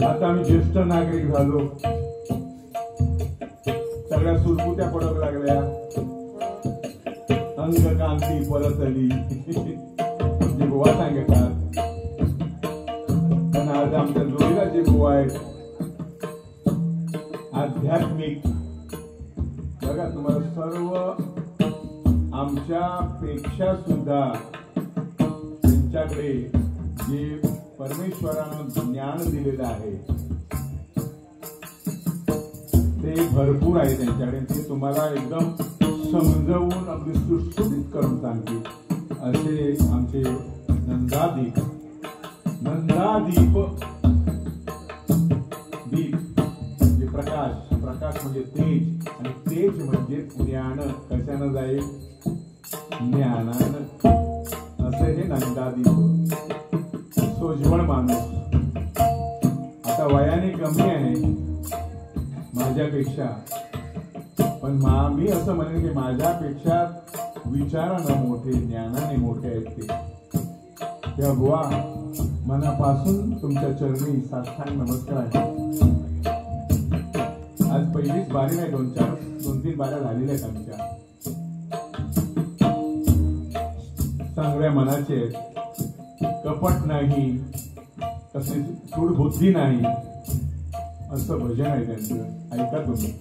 आता आम्ही ज्येष्ठ नागरिक झालो. सगळ्या सुरकुत्या पडक लागल्या, अंग कांती परत आली जे बुवा सांगतात. पण आज आमच्या जोडीला जे बुवा आहेत आध्यात्मिक, बघा तुम्हाला सर्व आमच्या पेक्षा सुद्धा त्यांच्याकडे जे परमेश्वरानं ज्ञान दिलेलं आहे ते भरपूर आहे त्यांच्याकडे. ते तुम्हाला एकदम समजवून अगदी सुटसुटीत करून सांगतील असे आमचे नंदादीप दीप म्हणजे प्रकाश म्हणजे तेज, आणि तेज म्हणजे ज्ञान. कशानं जाईल? ज्ञानानं. असं हे नंदादीप. सोज्वळ माणूस, आता वयाने कमी आहे माझ्यापेक्षा, पण मी असं म्हणेन की माझ्यापेक्षा विचारानं मोठे, ज्ञानाने मोठे आहेत ते. त्या बुवा मनापासून तुमच्या चरणी साष्टांग नमस्कार आहे. आज पहिलीच बारी नाही, 2-3 बाऱ्या झालेल्या आहेत आमच्या. चांगल्या मनाचे आहेत, कपट नाही, कसली सूडबुद्धी नाही, असं भजन आहे त्यांचं. ऐका तुम्ही.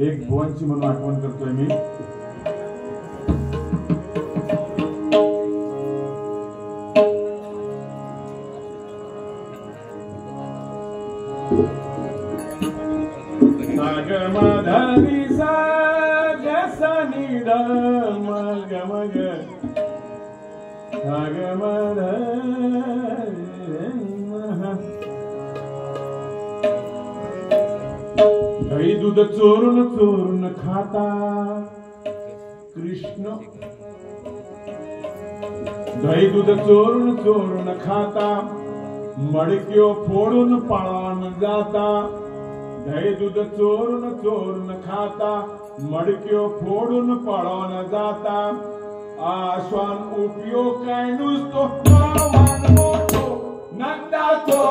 एक भुवनची म्हणून आठवण करतोय मी. मधनी सा गसनी द मग मग मध दही दूध चोरून चोरून खाता कृष्ण. दही दूध चोरून चोरून खाता मडक्यो फोडून पळून जाता. दही दूध चोरून चोरून खाता मडक्यो फोडून पळून जाता. आश्वान उपयोग काय नुसतो नावान मोठो नंदाचो.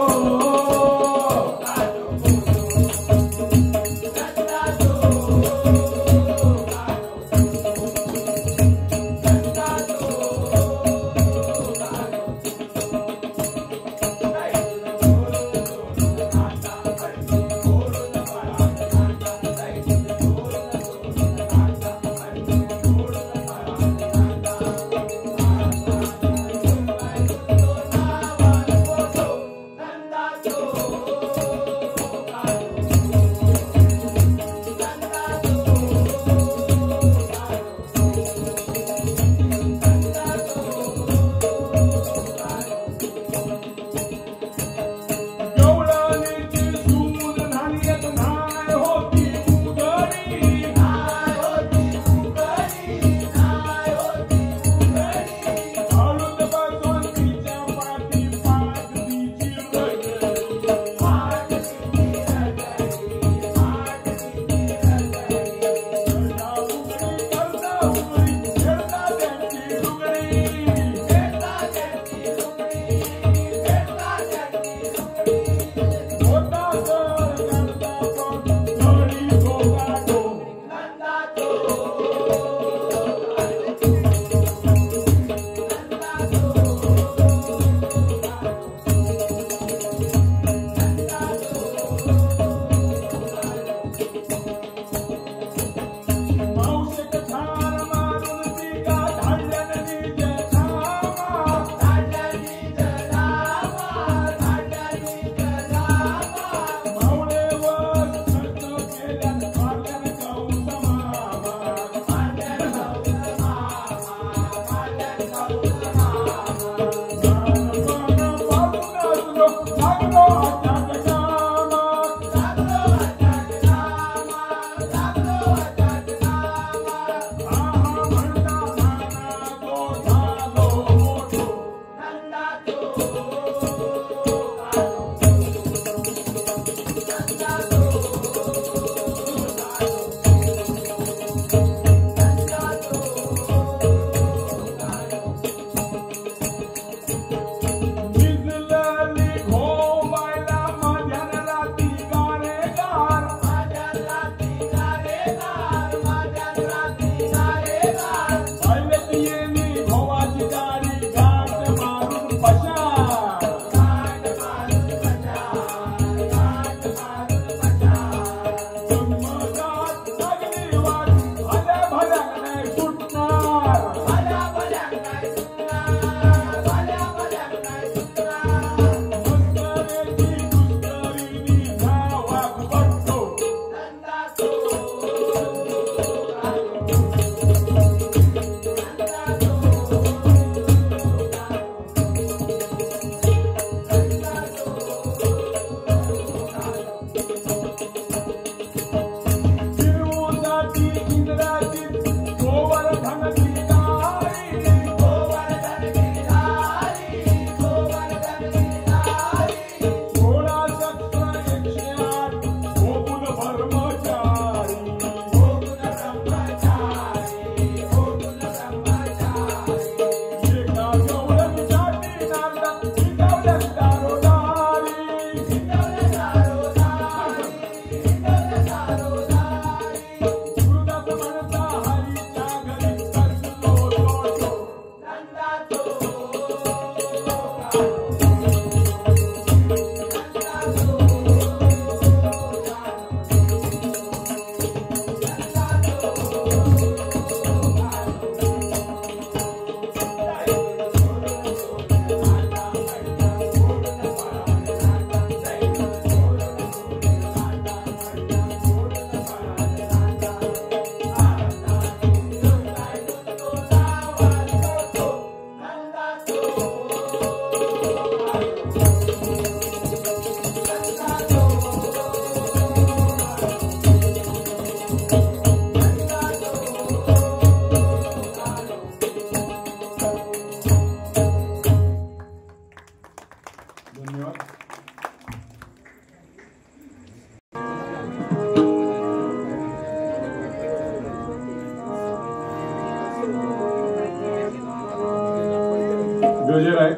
गजर आहे.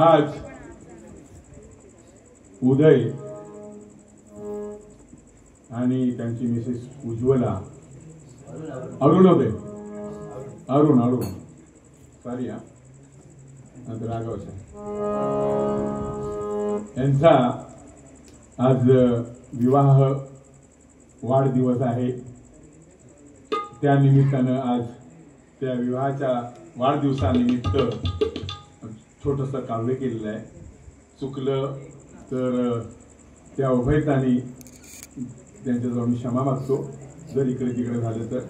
आज उदय आणि त्यांची मिसेस उज्ज्वला अरुण सॉरी राघव यांचा आज विवाह वाढदिवस आहे. त्या निमित्तानं आज त्या विवाहाच्या वाढदिवसानिमित्त छोटंसं काव्य केलेलं आहे. चुकलं तर त्या उभयतांनी त्यांच्याजवळ मी क्षमा मागतो जर इकडे तिकडे झालं तर.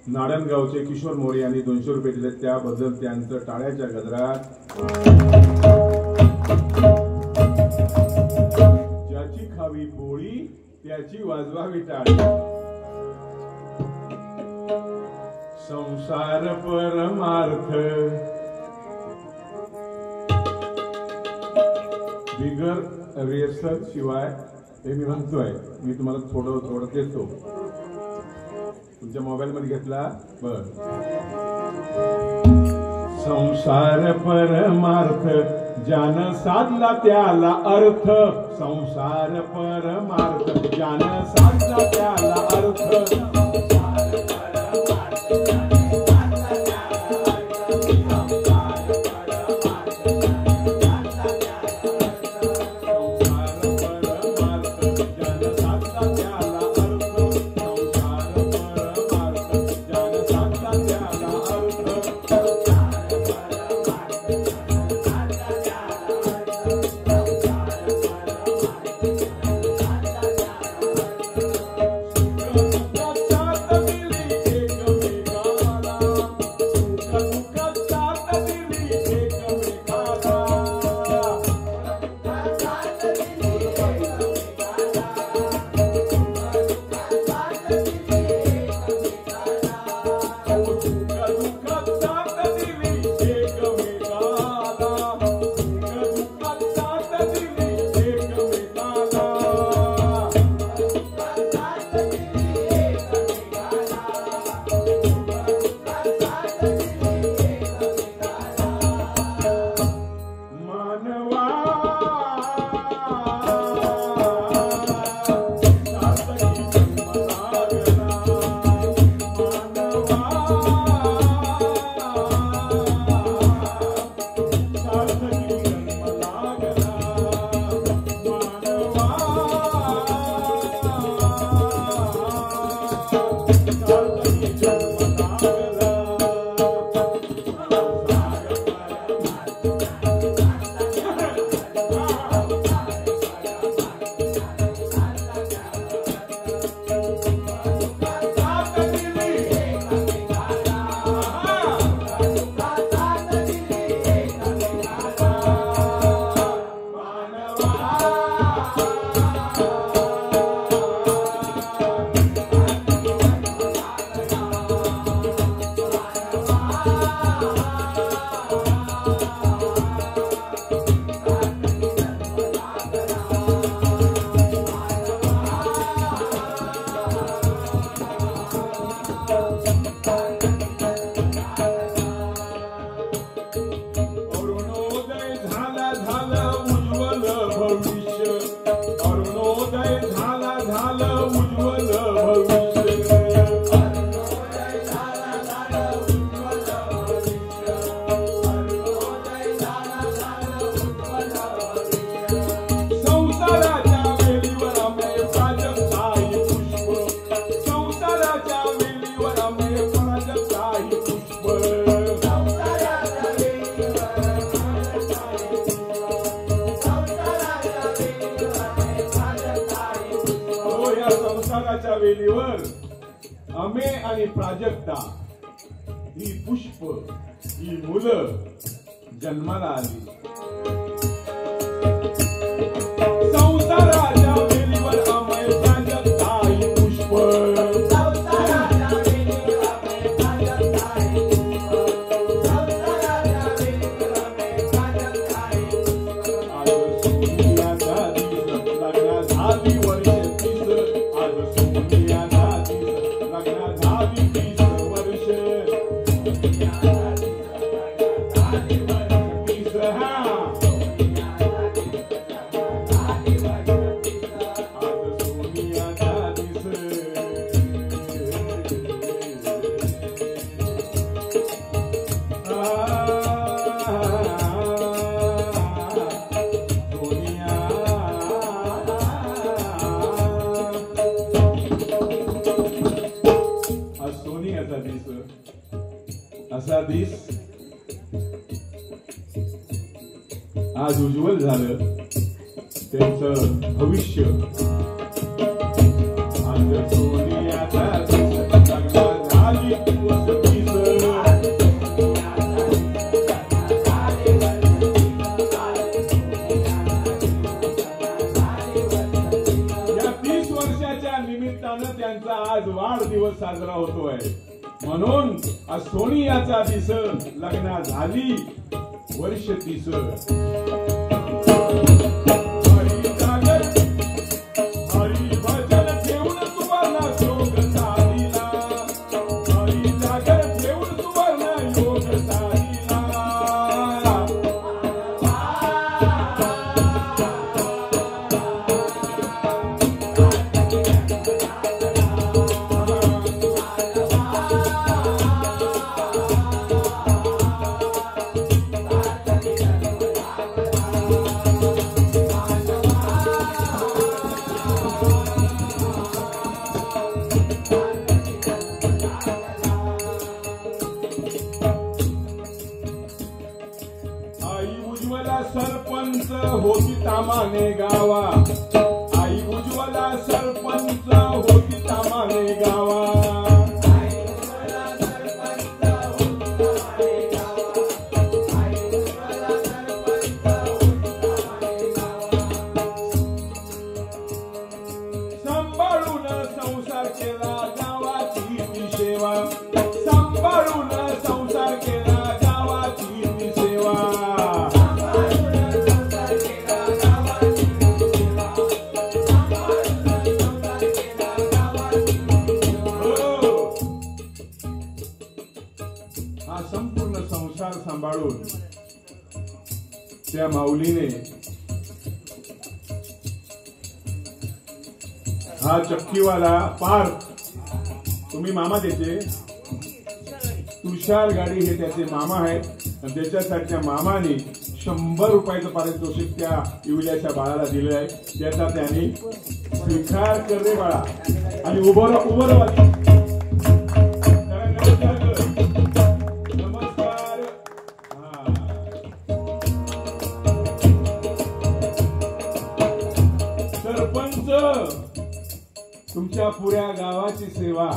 नारायणगावचे किशोर मोरे यांनी 200 रुपये दिले त्याबद्दल त्यांचं टाळ्याच्या गजरात. ज्याची खावी पोळी त्याची वाजवावी टाळी. संसार परमार्थ बिगर रिहर्सल शिवाय हे मी म्हणतोय. मी तुम्हाला थोडं देतो. तुमच्या मोबाईल मध्ये घेतला बर. संसार परमार्थ ज्यानं साधला त्याला अर्थ. संसार परमार्थ ज्यानं साधला त्याला अर्थ. संसाराच्या वेलीवर अमे आणि प्राजक्ता ही पुष्प ही मुलं जन्माला आली. संसाराच्या वेलीवर अमे प्राजक्ता ही पुष्प असा दिस आज उज्ज्वल झालं त्यांचं भविष्य. आज सोनियाचा दिस झाली दिवस या 30 वर्षाच्या निमित्तानं त्यांचा आज वाढदिवस साजरा होतोय. म्हणून आज सोनियाचा दिस लग्न झाली वर्ष 30. हरी भजन ठेवून तुम्हाला योग साधीला. हरी जागर ठेवून तुम्हाला योग साधीला. सरपंच होती तामाने गावा. आई उज्ज्वला सरपंच होती तामाने गावा. सांभाळून संसार केला गावाची ती सेवा. सांभाळून संसार केला गावाची ती सेवा. हा संपूर्ण संसार सांभाळून त्या माऊलीने हा चक्कीवाला पार्थ, तुम्ही मामा त्याचे, तुषार गाडी हे त्याचे मामा आहेत. आणि त्याच्यासाठी त्या मामाने 100 रुपयाचं पारितोषिक त्या इवल्याच्या बाळाला दिलं आहे. त्याचा त्याने स्वीकार कर रे बाळा. आणि उभं सरपंच तुमच्या पुऱ्या गावाची सेवा,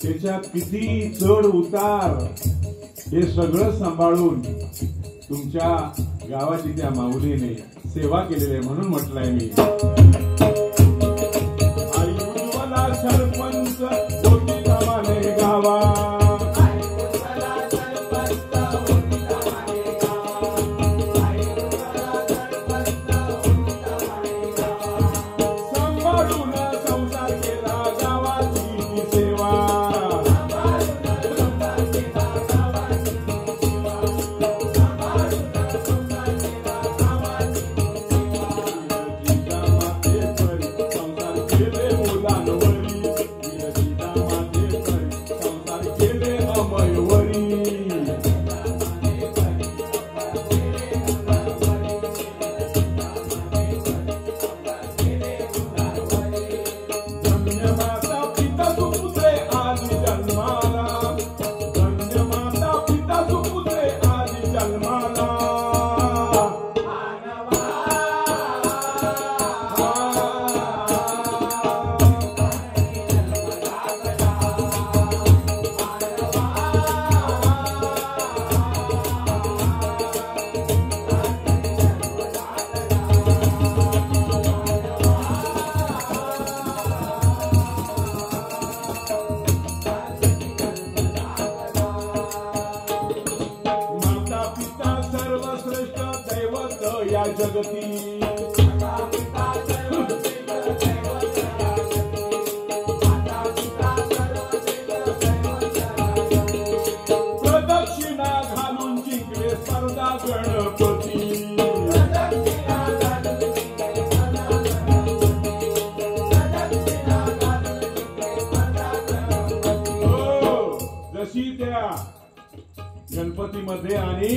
त्याच्यात किती चढ उतार हे सगळं सांभाळून तुमच्या गावाची त्या माऊलीने सेवा केलेली आहे. म्हणून म्हटलंय मी आई उज्ज्वला सरपंच होती तामाने गावा. शरणागती प्रदक्षिणा घालून जिंकले स्पर्धा गणपती जशी त्या गणपतीमध्ये आणि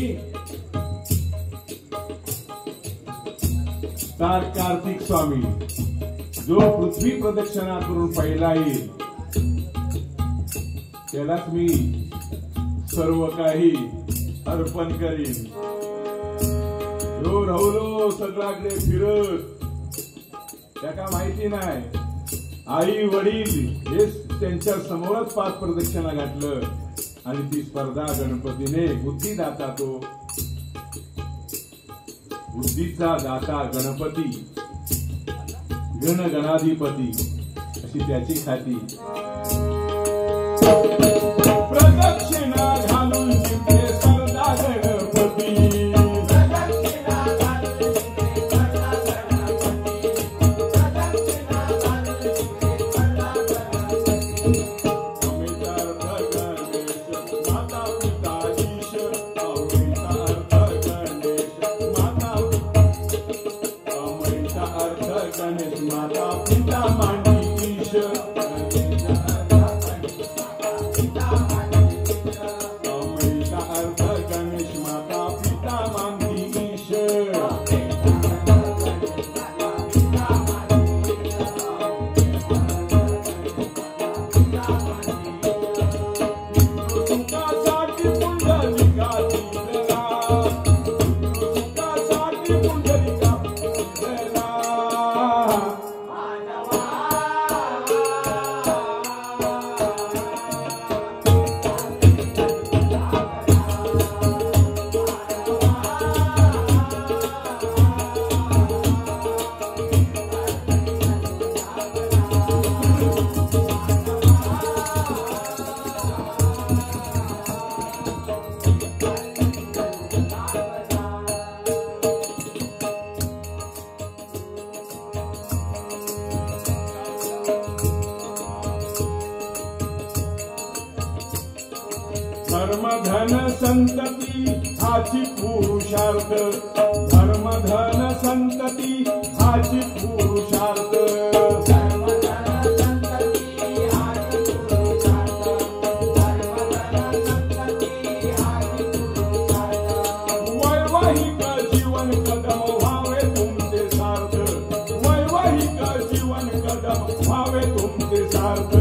तार कार्तिक स्वामी जो पृथ्वी प्रदक्षिणा करून पहिला येईल त्यालाच मी सर्व काही अर्पण करीन. जो राहुलो सगळ्याकडे फिरत त्याला माहिती नाही आई वडील हे त्यांच्या समोरच 5 प्रदक्षिणा घातलं आणि ती स्पर्धा गणपतीने बुद्धिदाता तो बुद्धीचा दाता गणपती गणगणाधिपती अशी त्याची ख्याती. प्रदक्षिणा घालून जिंकले स्पर्धा गणपती माता पिता मांडी ईश अमृता अर्थ गणेश माता पिता मांडी ईश सुखासाठी पुंडलिकाची सुखासाठी पुंडलिका धर्म धन संतती हाची पुरुषार्थ धर्म धन संतती हाची पुरुषार्थ वैवाहिक जीवन कदम व्हावे तुमचे सार्थ वैवाहिक जीवन कदम व्हावे तुमचे सार्थ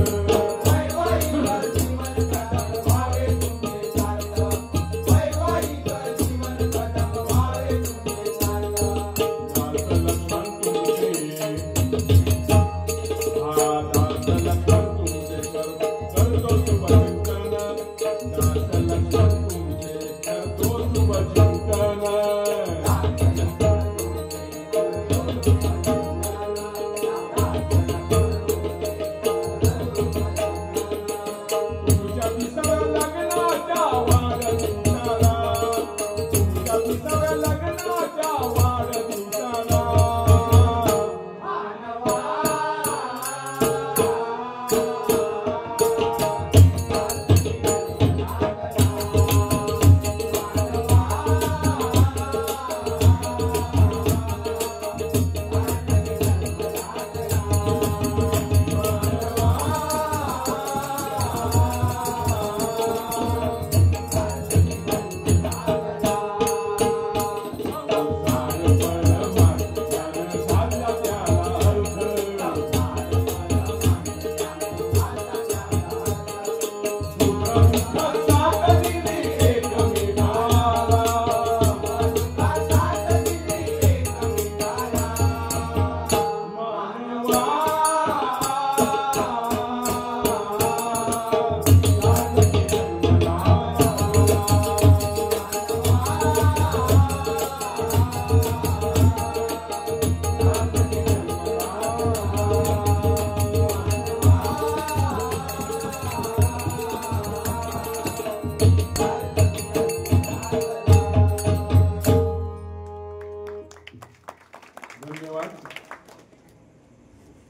धन्यवाद.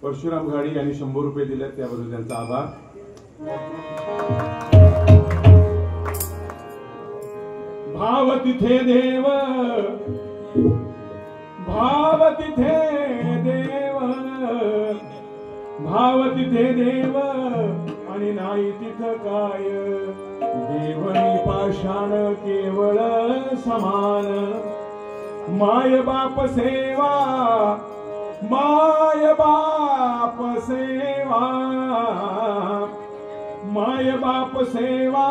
परशुराम घाडी यांनी 100 रुपये दिले त्याबद्दल त्यांचा आभार. भाव तिथे देव, भाव तिथे देव, भाव तिथे देव आणि नाही तिथं काय. देवनी पाषाण केवळ समान. माय बाप सेवा, माय बाप सेवा, माय बाप सेवा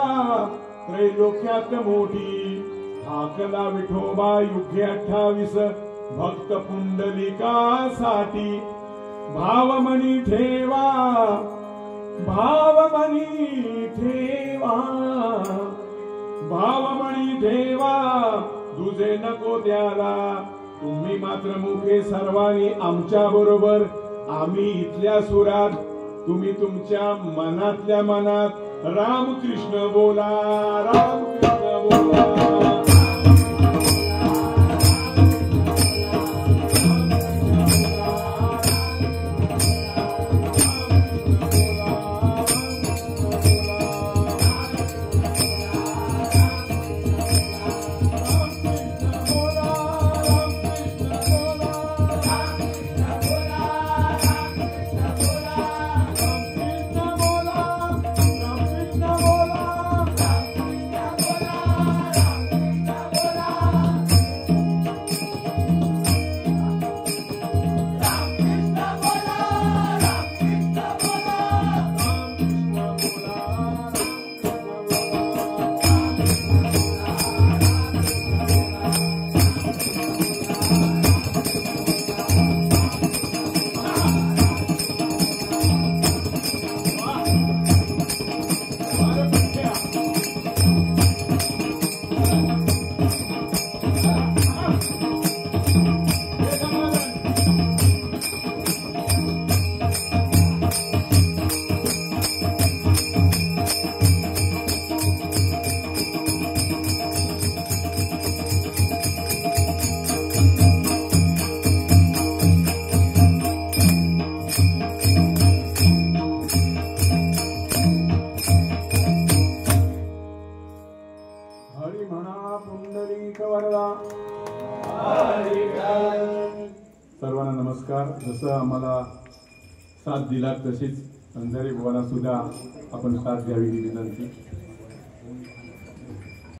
त्रैलोक्यात मोठी. हाकला विठोबा युगे 28 भक्त पुंडलिकासाठी. भावमणी ठेवा, भावमणी ठेवा, भावमणी ठेवा तुझे नको त्याला. तुम्ही मात्र मुखे सर्वांनी आमच्या बरोबर. आम्ही इथल्या सुरात, तुम्ही तुमच्या मनातल्या मनात रामकृष्ण बोला, रामकृष्ण बोला. सर्वांना नमस्कार. जसं आम्हाला साथ दिलात तशीच अंधारी भुवाना सुद्धा आपण साथ द्यावी ही विनंती.